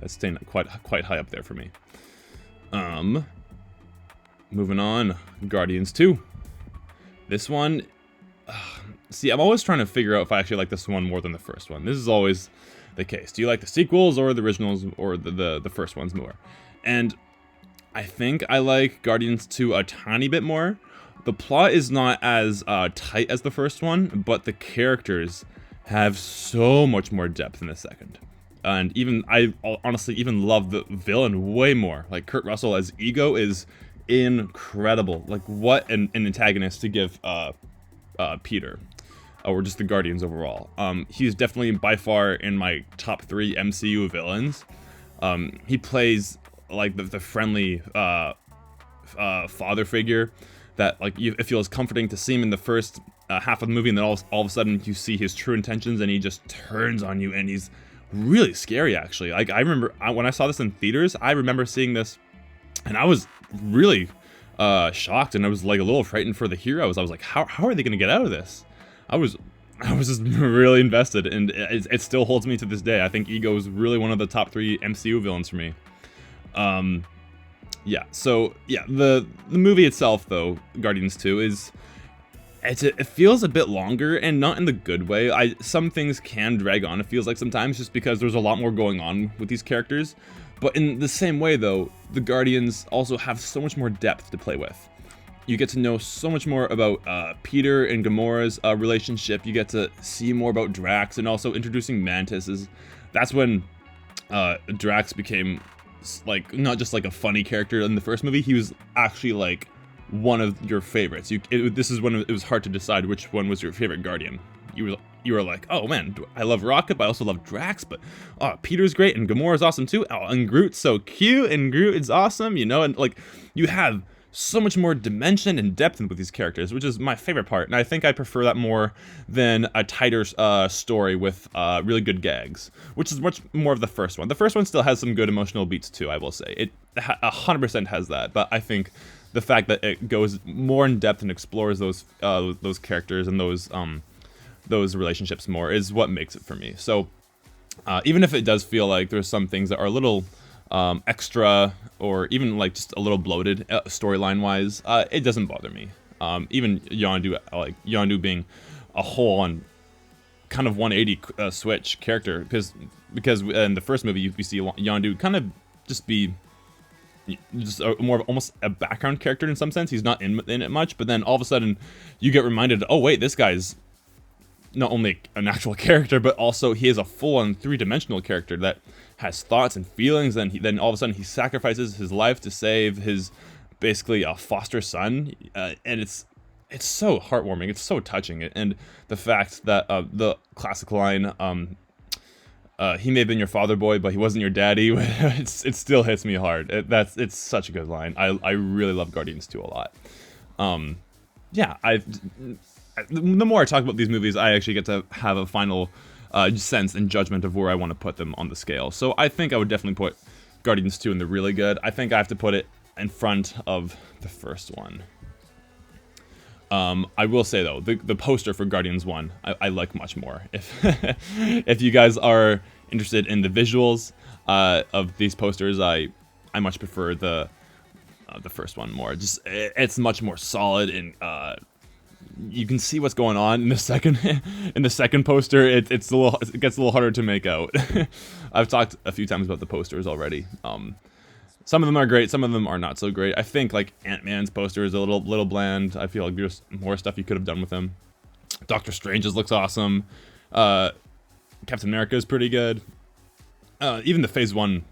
staying quite high up there for me. Moving on, Guardians 2. This one, see, I'm always trying to figure out if I actually like this one more than the first one. This is always the case. Do you like the sequels or the originals or the first ones more? And I think I like Guardians 2 a tiny bit more. The plot is not as tight as the first one, but the characters have so much more depth in the second. And I honestly even love the villain way more. Like Kurt Russell as Ego is incredible. Like what an antagonist to give Peter, or just the Guardians overall. He's definitely by far in my top 3 MCU villains. He plays like the friendly father figure that like it feels comforting to see him in the first half of the movie, and then all of a sudden you see his true intentions and he just turns on you, and he's really scary actually. Like I remember when I saw this in theaters, I remember seeing this and I was really shocked, and I was like a little frightened for the heroes. I was like, how are they gonna get out of this? I was just really invested, and it still holds me to this day. I think Ego is really one of the top 3 MCU villains for me. Yeah, so yeah, the movie itself though, Guardians 2, it feels a bit longer, and not in the good way. Some things can drag on, it feels like sometimes, just because there's a lot more going on with these characters. But in the same way though, the Guardians also have so much more depth to play with. You get to know so much more about Peter and Gamora's relationship. You get to see more about Drax, and also introducing Mantis. That's when Drax became like not just like a funny character in the first movie. He was actually like one of your favorites. This is when it was hard to decide which one was your favorite Guardian. You were like, oh man, I love Rocket, but I also love Drax, but Peter's great, and Gamora's awesome too. Oh, and Groot's so cute, and Groot is awesome, you know, and like you have so much more dimension and depth with these characters, which is my favorite part, and I think I prefer that more than a tighter story with really good gags, which is much more of the first one. The first one still has some good emotional beats too, I will say. It 100% has that, but I think the fact that it goes more in depth and explores those characters and those relationships more is what makes it for me. So even if it does feel like there's some things that are a little extra, or even like just a little bloated storyline wise, it doesn't bother me. Even Yondu being a whole on kind of 180 switch character, because in the first movie you see Yondu kind of just be just more of almost a background character in some sense. He's not in it much, but then all of a sudden you get reminded, oh wait, this guy's not only an actual character, but also he is a full-on 3-dimensional character that has thoughts and feelings, and then all of a sudden he sacrifices his life to save his basically a foster son, and it's so heartwarming, it's so touching, and the fact that the classic line, he may have been your father boy, but he wasn't your daddy, it still hits me hard. It's such a good line. I really love Guardians 2 a lot. Yeah, the more I talk about these movies, I actually get to have a final sense and judgment of where I want to put them on the scale. So I think I would definitely put Guardians 2 and the really good, I think I have to put it in front of the first one. I will say though, the poster for Guardians 1, I like much more. If if you guys are interested in the visuals of these posters, I much prefer the first one more. Just it's much more solid, and you can see what's going on in the second poster. It gets a little harder to make out. I've talked a few times about the posters already. Some of them are great, some of them are not so great. I think like Ant-Man's poster is a little bland. I feel like there's more stuff you could have done with him. Doctor Strange's looks awesome. Captain America is pretty good. Even the Phase 1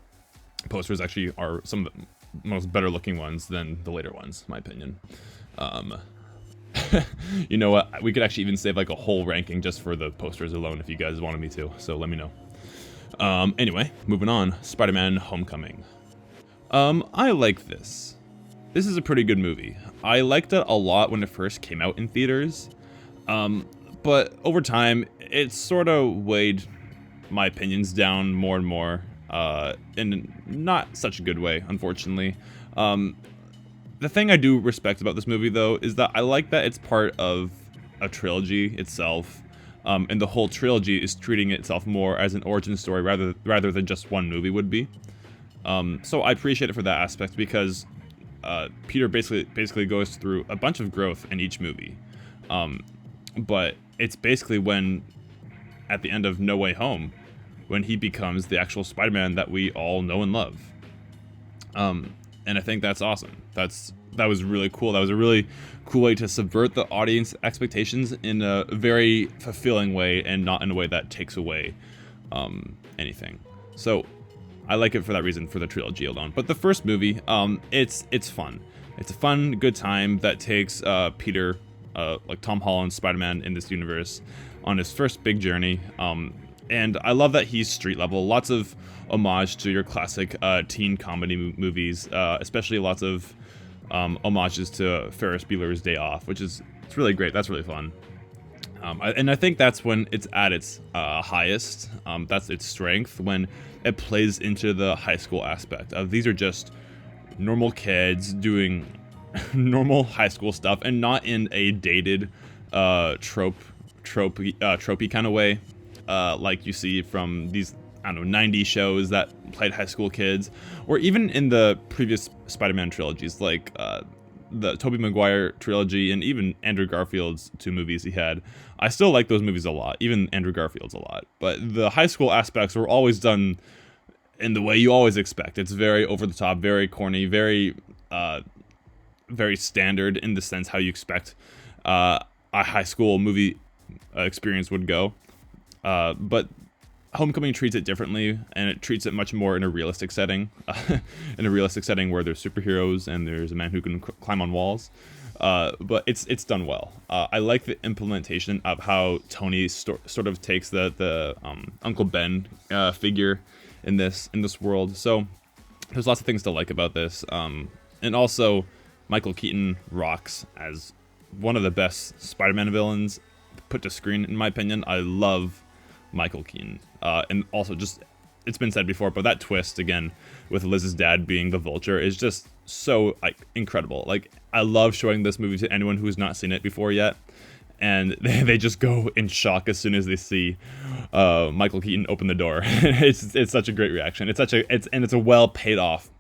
posters actually are some of the most better looking ones than the later ones, in my opinion. You know what? We could actually even save like a whole ranking just for the posters alone if you guys wanted me to, so let me know. Anyway, moving on. Spider-Man Homecoming. I like this. This is a pretty good movie. I liked it a lot when it first came out in theaters, but over time, it sort of weighed my opinions down more and more, in not such a good way, unfortunately. The thing I do respect about this movie, though, is that I like that it's part of a trilogy itself, and the whole trilogy is treating itself more as an origin story rather than just one movie would be. So I appreciate it for that aspect, because Peter basically goes through a bunch of growth in each movie. But it's basically when, at the end of No Way Home, when he becomes the actual Spider-Man that we all know and love. And I think that's awesome. That was really cool. That was a really cool way to subvert the audience expectations in a very fulfilling way, and not in a way that takes away anything. So I like it for that reason, for the trilogy alone. But the first movie, it's fun. It's a fun, good time that takes Peter, like Tom Holland's Spider-Man in this universe, on his first big journey. And I love that he's street level. Lots of homage to your classic teen comedy movies, especially lots of homages to Ferris Bueller's Day Off, it's really great. That's really fun. And I think that's when it's at its highest. That's its strength, when it plays into the high school aspect of these are just normal kids doing normal high school stuff, and not in a dated tropey kind of way, like you see from these, I don't know, 90s shows that played high school kids, or even in the previous Spider-Man trilogies, like the Tobey Maguire trilogy, and even Andrew Garfield's 2 movies he had. I still like those movies a lot, even Andrew Garfield's a lot. But the high school aspects were always done in the way you always expect. It's very over the top, very corny, very standard in the sense how you expect a high school movie experience would go. But Homecoming treats it differently, and it treats it much more in a realistic setting, in a realistic setting where there's superheroes and there's a man who can climb on walls. But it's done well. I like the implementation of how Tony sort of takes the Uncle Ben figure in this world. So there's lots of things to like about this. And also, Michael Keaton rocks as one of the best Spider-Man villains put to screen, in my opinion. I love Michael Keaton. And also, just, it's been said before, but that twist again with Liz's dad being the Vulture is just so incredible. Like, I love showing this movie to anyone who's not seen it before yet, and they just go in shock as soon as they see Michael Keaton open the door. It's such a great reaction. It's a well paid off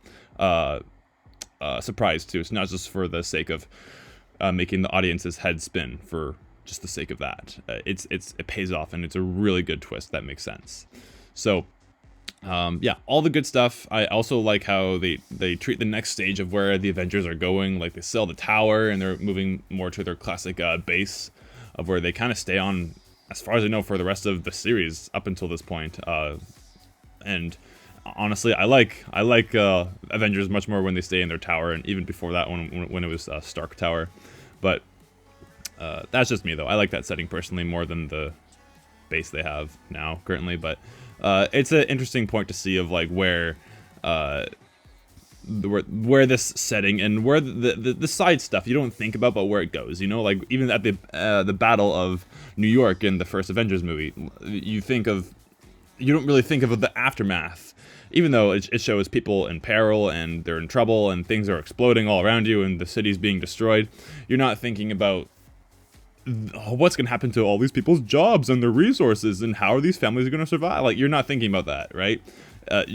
surprise too. It's not just for the sake of making the audience's head spin for just the sake of that. It pays off, and it's a really good twist that makes sense. So yeah, all the good stuff. I also like how they treat the next stage of where the Avengers are going. Like, they sell the tower, and they're moving more to their classic base of where they kind of stay on, as far as I know, for the rest of the series up until this point. And honestly, I like Avengers much more when they stay in their tower, and even before that when it was Stark Tower. But that's just me, though. I like that setting personally more than the base they have now currently. But it's an interesting point to see of like where this setting and where the side stuff you don't think about, but where it goes. You know, like even at the Battle of New York in the first Avengers movie, you don't really think of the aftermath even though it shows people in peril and they're in trouble and things are exploding all around you and the city's being destroyed, you're not thinking about what's going to happen to all these people's jobs and their resources and how are these families going to survive. Like, you're not thinking about that, right? But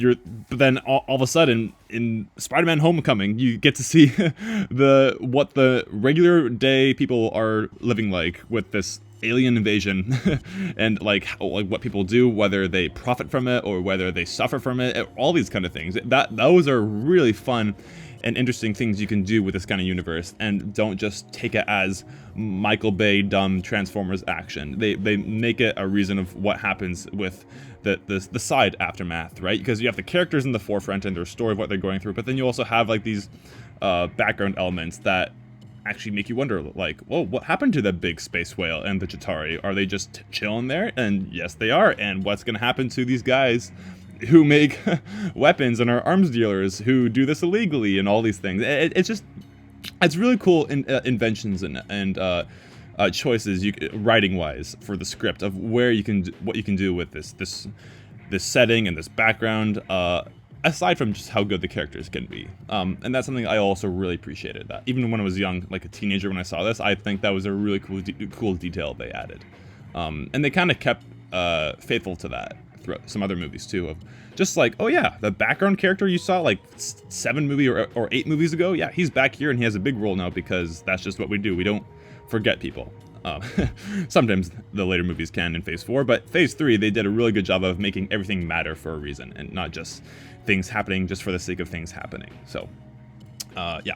then all of a sudden in Spider-Man Homecoming, you get to see what the regular day people are living like with this alien invasion and like what people do, whether they profit from it or whether they suffer from it, all these kind of things. Those are really fun and interesting things you can do with this kind of universe, and don't just take it as Michael Bay dumb Transformers action. They make it a reason of what happens with the side aftermath, right? Because you have the characters in the forefront and their story of what they're going through, but then you also have like these background elements that actually make you wonder, like, whoa, what happened to the big space whale and the Chitauri? Are they just chilling there? And yes, they are. And what's going to happen to these guys who make weapons and are arms dealers who do this illegally and all these things? It's really cool inventions and choices writing wise for the script of where you can what you can do with this setting and this background, aside from just how good the characters can be. And that's something I also really appreciated. That even when I was young, like a teenager, when I saw this, I think that was a really cool detail they added. And they kind of kept faithful to that throughout some other movies too, of just like, oh yeah, the background character you saw like 7 movies or 8 movies ago, yeah, he's back here and he has a big role now because that's just what we do. We don't forget people. Sometimes the later movies can in Phase 4, but Phase 3, they did a really good job of making everything matter for a reason and not just things happening just for the sake of things happening. So, yeah,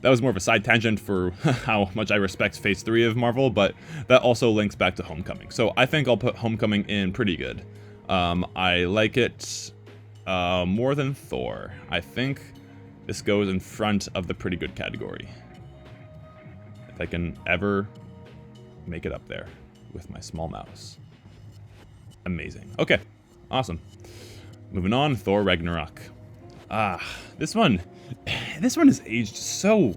that was more of a side tangent for how much I respect Phase 3 of Marvel, but that also links back to Homecoming. So I think I'll put Homecoming in pretty good. I like it more than Thor. I think this goes in front of the pretty good category. If I can ever make it up there with my small mouse. Amazing. Okay, awesome. Moving on, Thor Ragnarok. This one is aged so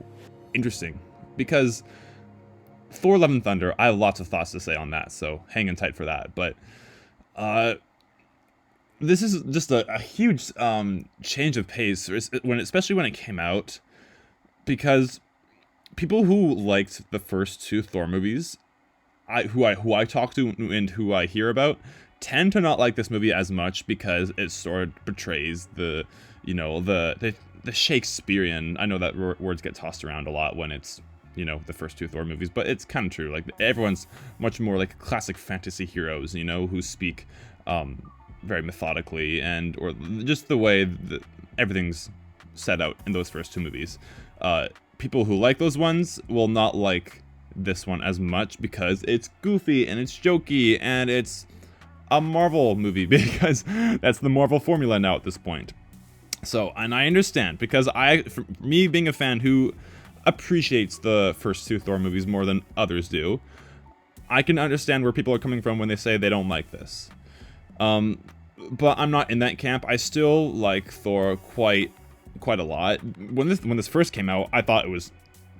interesting because Thor Love and Thunder, I have lots of thoughts to say on that, so hang in tight for that. But this is just a huge change of pace, especially when it came out, because people who liked the first 2 Thor movies, who I talk to and who I hear about, tend to not like this movie as much because it sort of betrays the Shakespearean. I know that words get tossed around a lot when it's, the first 2 Thor movies, but it's kind of true. Like, everyone's much more like classic fantasy heroes, who speak very methodically, or just the way that everything's set out in those first 2 movies. People who like those ones will not like this one as much because it's goofy and it's jokey and it's a Marvel movie, because that's the Marvel formula now at this point. So, and I understand, because for me being a fan who appreciates the first 2 Thor movies more than others do, I can understand where people are coming from when they say they don't like this. But I'm not in that camp. I still like Thor quite a lot. When this first came out, I thought it was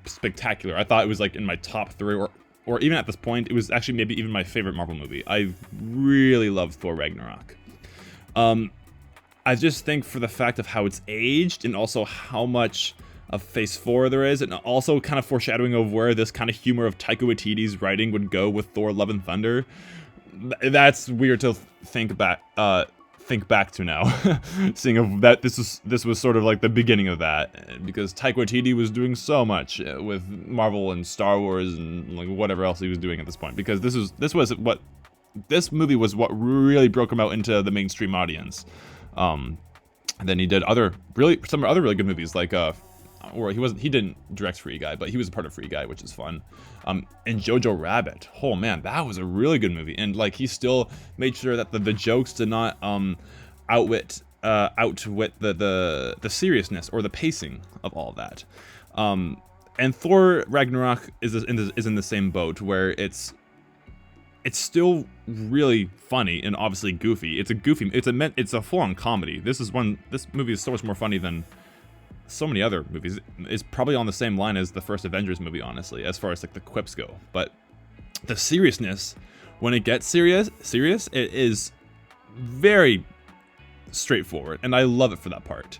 spectacular. I thought it was like in my top 3, or even at this point, it was actually maybe even my favorite Marvel movie. I really love Thor Ragnarok. I just think for the fact of how it's aged and also how much of Phase 4 there is, and also kind of foreshadowing of where this kind of humor of Taika Waititi's writing would go with Thor Love and Thunder, that's weird to think back to now, seeing of that this was sort of like the beginning of that, because Taika Waititi was doing so much with Marvel and Star Wars and like whatever else he was doing at this point, because this movie was what really broke him out into the mainstream audience. And then he did some other really good movies, like he didn't direct Free Guy, but he was a part of Free Guy, which is fun. And Jojo Rabbit, oh man, that was a really good movie, and like he still made sure that the jokes did not outwit the seriousness or the pacing of all of that. And Thor Ragnarok is in the same boat, where it's still really funny and obviously goofy. It's a full-on comedy. This movie is so much more funny than so many other movies. It's probably on the same line as the first Avengers movie, honestly, as far as like the quips go. But the seriousness, when it gets serious, it is very straightforward, and I love it for that part.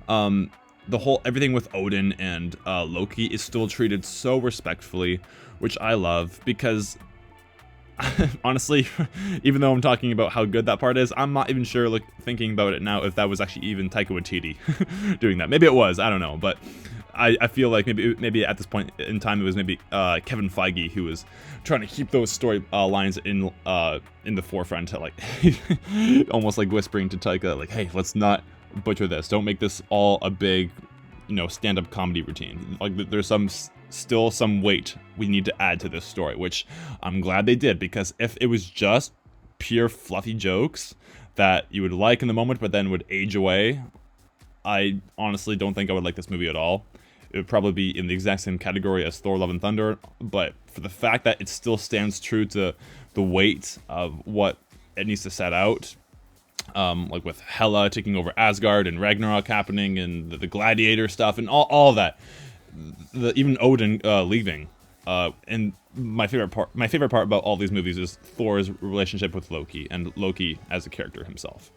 The whole everything with Odin and Loki is still treated so respectfully, which I love, because honestly, even though I'm talking about how good that part is, I'm not even sure, like, thinking about it now, if that was actually even Taika Waititi doing that. Maybe it was, I don't know, but I feel like maybe at this point in time it was maybe Kevin Feige who was trying to keep those story lines in the forefront, to, like, almost like whispering to Taika, like, hey, let's not butcher this. Don't make this all a big, stand-up comedy routine. Like, there's still some weight we need to add to this story, which I'm glad they did, because if it was just pure fluffy jokes that you would like in the moment but then would age away, I honestly don't think I would like this movie at all. It would probably be in the exact same category as Thor: Love and Thunder, but for the fact that it still stands true to the weight of what it needs to set out, like with Hela taking over Asgard and Ragnarok happening and the gladiator stuff and all of that, even Odin leaving, and my favorite part about all these movies is Thor's relationship with Loki, and Loki as a character himself.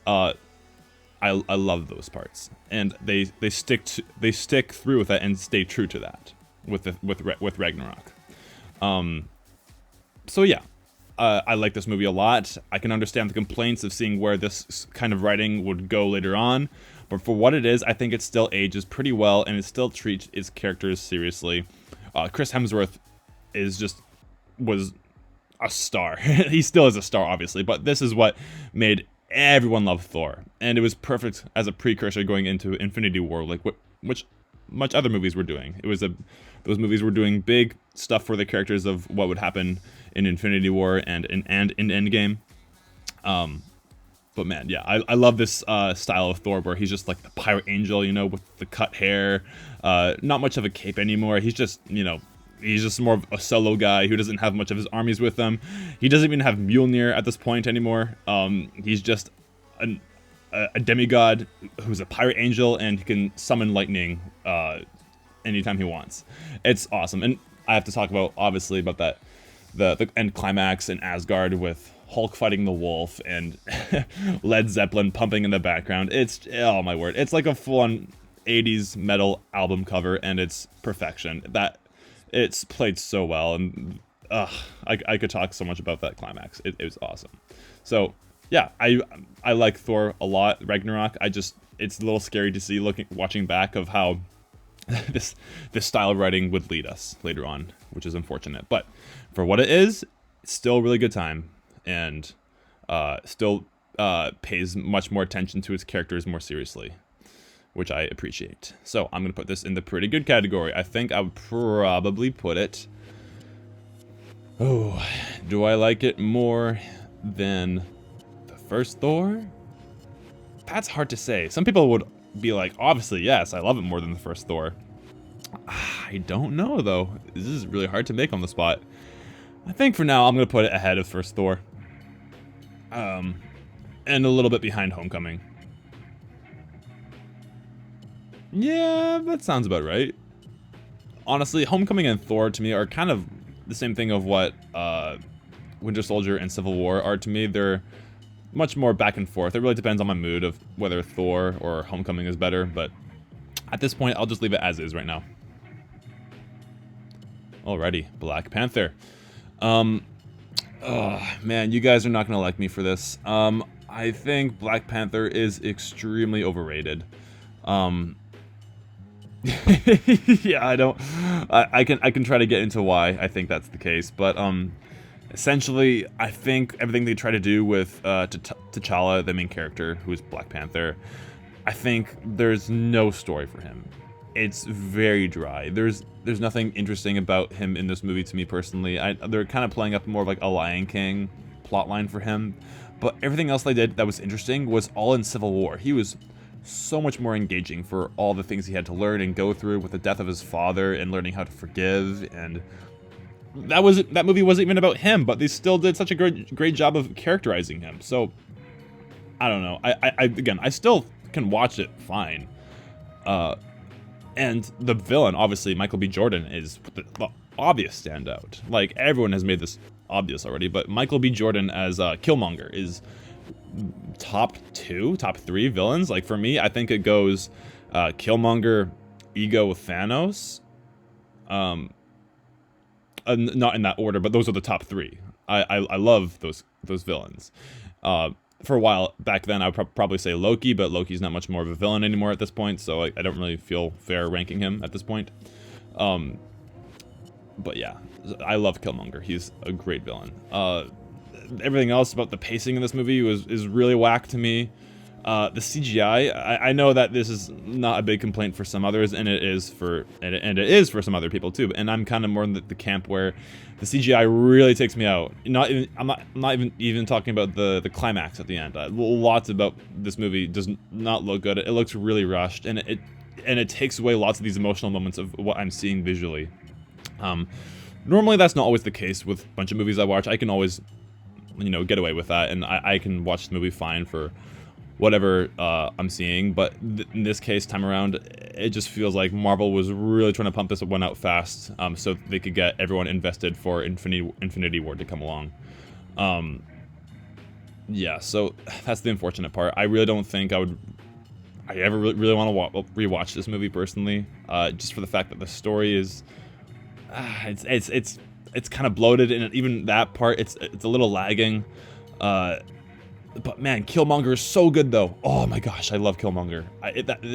I love those parts, and they stick through with that and stay true to that with Ragnarok. So yeah, I like this movie a lot. I can understand the complaints of seeing where this kind of writing would go later on, but for what it is, I think it still ages pretty well, and it still treats its characters seriously. Chris Hemsworth was a star. He still is a star, obviously, but this is what made everyone love Thor, and it was perfect as a precursor going into Infinity War, like which much other movies were doing. Those movies were doing big stuff for the characters of what would happen in Infinity War and in Endgame. But man, yeah, I love this style of Thor where he's just like the pirate angel, with the cut hair, not much of a cape anymore. He's just, he's just more of a solo guy who doesn't have much of his armies with him. He doesn't even have Mjolnir at this point anymore. He's just a demigod who's a pirate angel, and he can summon lightning anytime he wants. It's awesome. And I have to talk obviously about that, the end climax in Asgard with Hulk fighting the wolf and Led Zeppelin pumping in the background. Oh my word. It's like a full-on 80s metal album cover, and it's perfection. It's played so well, and I could talk so much about that climax. It was awesome. So yeah, I like Thor a lot, Ragnarok. It's a little scary to see watching back of how this style of writing would lead us later on, which is unfortunate. But for what it is, it's still a really good time, and still pays much more attention to its characters more seriously, which I appreciate. So I'm going to put this in the pretty good category. I think I would probably put it... Oh, do I like it more than the first Thor? That's hard to say. Some people would be like, obviously, yes, I love it more than the first Thor. I don't know, though. This is really hard to make on the spot. I think for now, I'm going to put it ahead of first Thor. And a little bit behind Homecoming. Yeah, that sounds about right. Honestly, Homecoming and Thor to me are kind of the same thing of what Winter Soldier and Civil War are to me. They're much more back and forth. It really depends on my mood of whether Thor or Homecoming is better, but at this point, I'll just leave it as is right now. Alrighty, Black Panther. Oh, man, you guys are not going to like me for this. I think Black Panther is extremely overrated. Yeah, I can try to get into why I think that's the case, but essentially, I think everything they try to do with T'Challa, the main character, who is Black Panther, I think there's no story for him. It's very dry. There's nothing interesting about him in this movie to me personally. They're kind of playing up more of like a Lion King plotline for him, but everything else they did that was interesting was all in Civil War. He was so much more engaging for all the things he had to learn and go through with the death of his father and learning how to forgive, and that movie wasn't even about him, but they still did such a great job of characterizing him. So I don't know. I still can watch it fine. And the villain, obviously, Michael B. Jordan, is the obvious standout. Like, everyone has made this obvious already, but Michael B. Jordan as Killmonger is top 3 villains. Like for me, I think it goes Killmonger, Ego, Thanos. Not in that order, but those are the top 3. I love those villains. For a while back then, I would probably say Loki, but Loki's not much more of a villain anymore at this point, so I don't really feel fair ranking him at this point. But yeah, I love Killmonger. He's a great villain. Everything else about the pacing in this movie is really whack to me. The CGI, I know that this is not a big complaint for some others, and it is for some other people too. And I'm kind of more in the camp where the CGI really takes me out. I'm not even talking about the climax at the end. Lots about this movie does not look good. It looks really rushed, and it takes away lots of these emotional moments of what I'm seeing visually. Normally that's not always the case with a bunch of movies I watch. I can always, get away with that, and I can watch the movie fine for whatever I'm seeing. But in this case, time around, it just feels like Marvel was really trying to pump this one out fast, so they could get everyone invested for Infinity War to come along. Yeah, so that's the unfortunate part. I really don't think I ever really want to rewatch this movie personally, just for the fact that the story is, it's kind of bloated, and even that part, it's a little lagging. But man, Killmonger is so good though. Oh my gosh, I love Killmonger.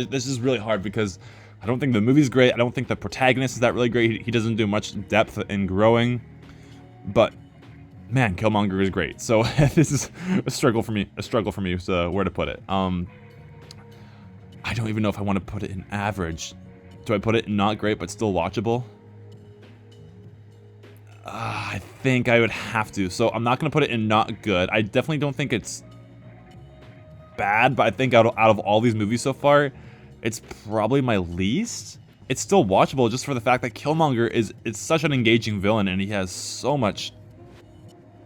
This is really hard because I don't think the movie's great. I don't think the protagonist is that really great. He doesn't do much depth in growing. But man, Killmonger is great. So this is a struggle for me. So where to put it? I don't even know if I want to put it in average. Do I put it in not great but still watchable? I think I would have to. So I'm not going to put it in not good. I definitely don't think it's bad, but I think out of all these movies so far, it's probably my least. It's still watchable just for the fact that Killmonger it's such an engaging villain, and he has so much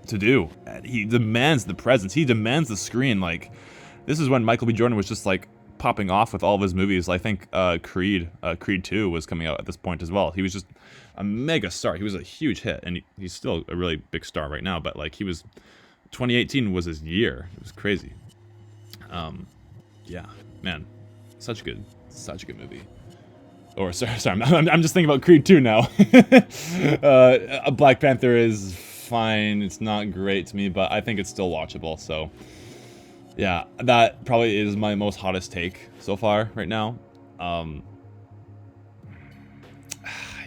to do. He demands the presence. He demands the screen. Like, this is when Michael B. Jordan was just like popping off with all of his movies. I think Creed 2 was coming out at this point as well. He was just a mega star. He was a huge hit, and he's still a really big star right now, but like 2018 was his year. It was crazy. Yeah, man, such a good movie. Or sorry, I'm just thinking about Creed 2 now. Black Panther is fine. It's not great to me, but I think it's still watchable. So yeah, that probably is my most hottest take so far right now.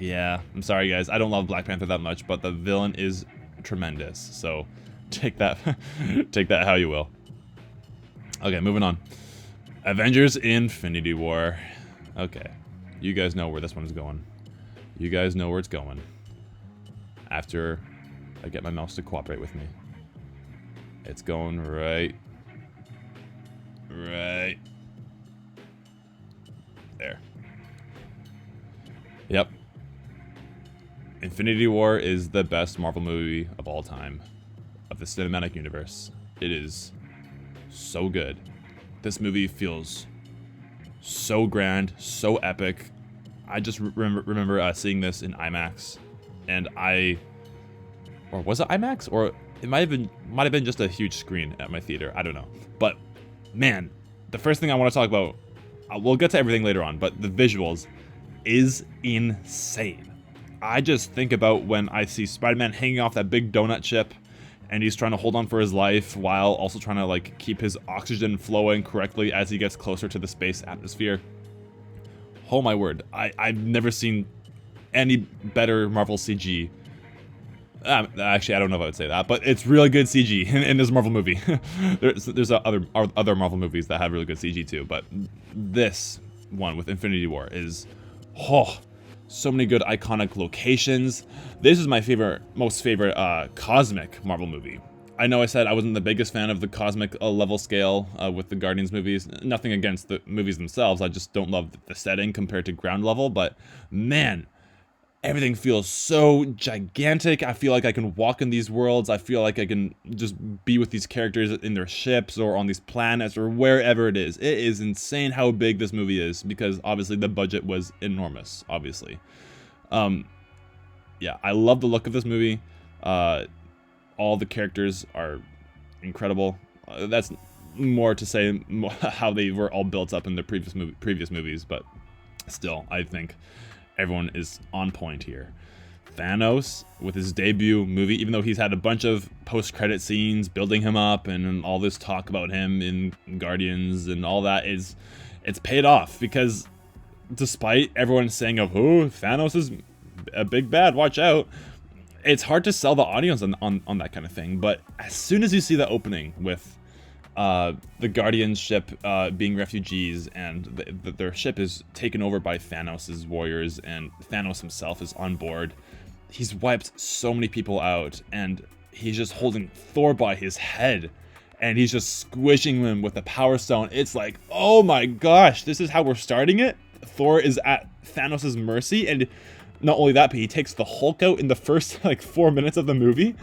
Yeah, I'm sorry guys, I don't love Black Panther that much, but the villain is tremendous. So take that how you will. Okay, moving on. Avengers Infinity War. Okay, you guys know where this one is going. You guys know where it's going. After I get my mouse to cooperate with me. It's going right there. Yep. Infinity War is the best Marvel movie of all time, of the cinematic universe. It is so good. This movie feels so grand, so epic. I just remember seeing this in IMAX, and or was it IMAX, or it might have been just a huge screen at my theater. I don't know, but man, the first thing I want to talk about, we'll get to everything later on, but the visuals is insane. I just think about when I see Spider-Man hanging off that big donut ship, and he's trying to hold on for his life while also trying to like keep his oxygen flowing correctly as he gets closer to the space atmosphere. Oh my word, I've never seen any better Marvel CG. Actually, I don't know if I would say that, but it's really good CG in this Marvel movie. there's other Marvel movies that have really good CG too, but this one with Infinity War is, so many good iconic locations. This is my most favorite cosmic Marvel movie. I know I said I wasn't the biggest fan of the cosmic level scale with the Guardians movies. Nothing against the movies themselves. I just don't love the setting compared to ground level. But man, everything feels so gigantic. I feel like I can walk in these worlds. I feel like I can just be with these characters in their ships or on these planets or wherever it is. It is insane how big this movie is because obviously the budget was enormous, obviously. Yeah, I love the look of this movie. All the characters are incredible. That's more to say how they were all built up in the previous movies, but still, I think everyone is on point here. Thanos, with his debut movie, even though he's had a bunch of post-credit scenes building him up and all this talk about him in Guardians and all that, it's paid off, because despite everyone saying, oh, Thanos is a big bad, watch out, it's hard to sell the audience on that kind of thing. But as soon as you see the opening with the Guardians ship being refugees, and their ship is taken over by Thanos' warriors, and Thanos himself is on board, he's wiped so many people out, and he's just holding Thor by his head, and he's just squishing him with the Power Stone. It's like, oh my gosh, this is how we're starting it? Thor is at Thanos' mercy, and not only that, but he takes the Hulk out in the first, like, 4 minutes of the movie.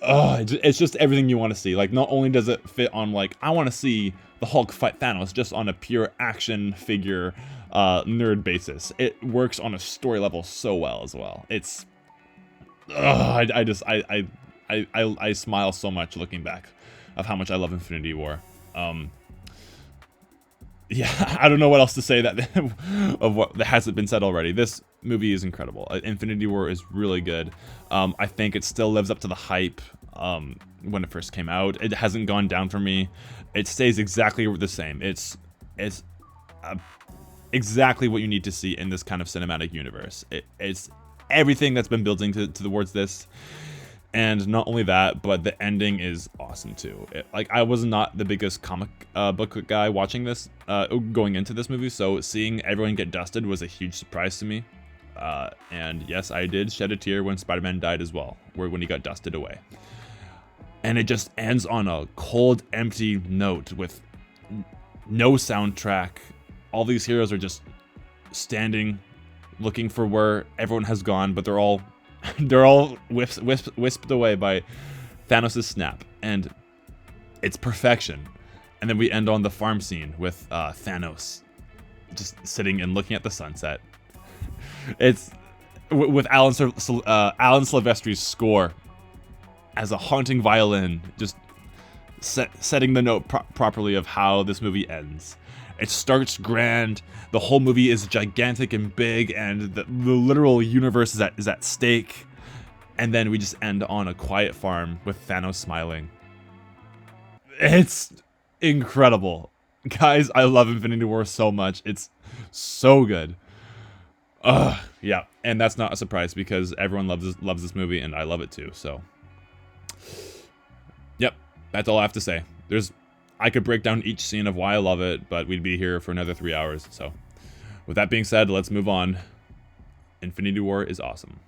It's just everything you want to see. Like, not only does it fit on, like, I want to see the Hulk fight Thanos just on a pure action figure nerd basis, it works on a story level so well as well. It's I smile so much looking back of how much I love Infinity War. Yeah, I don't know what else to say that of what that hasn't been said already. This movie is incredible. Infinity War is really good. I think it still lives up to the hype when it first came out. It hasn't gone down for me. It stays exactly the same. It's exactly what you need to see in this kind of cinematic universe. It's everything that's been building towards this. And not only that, but the ending is awesome too. Like, I was not the biggest comic book guy watching this, going into this movie, so seeing everyone get dusted was a huge surprise to me. And yes, I did shed a tear when Spider-Man died as well, when he got dusted away. And it just ends on a cold, empty note with no soundtrack. All these heroes are just standing, looking for where everyone has gone, but they're all wisped away by Thanos' snap, and it's perfection. And then we end on the farm scene with Thanos just sitting and looking at the sunset. It's with Alan Silvestri's score as a haunting violin, just setting the note properly of how this movie ends. It starts grand. The whole movie is gigantic and big, and the literal universe is at stake. And then we just end on a quiet farm with Thanos smiling. It's incredible. Guys, I love Infinity War so much. It's so good. Yeah, and that's not a surprise because everyone loves this movie, and I love it too. So, yep, that's all I have to say. I could break down each scene of why I love it, but we'd be here for another 3 hours. So, with that being said, let's move on. Infinity War is awesome.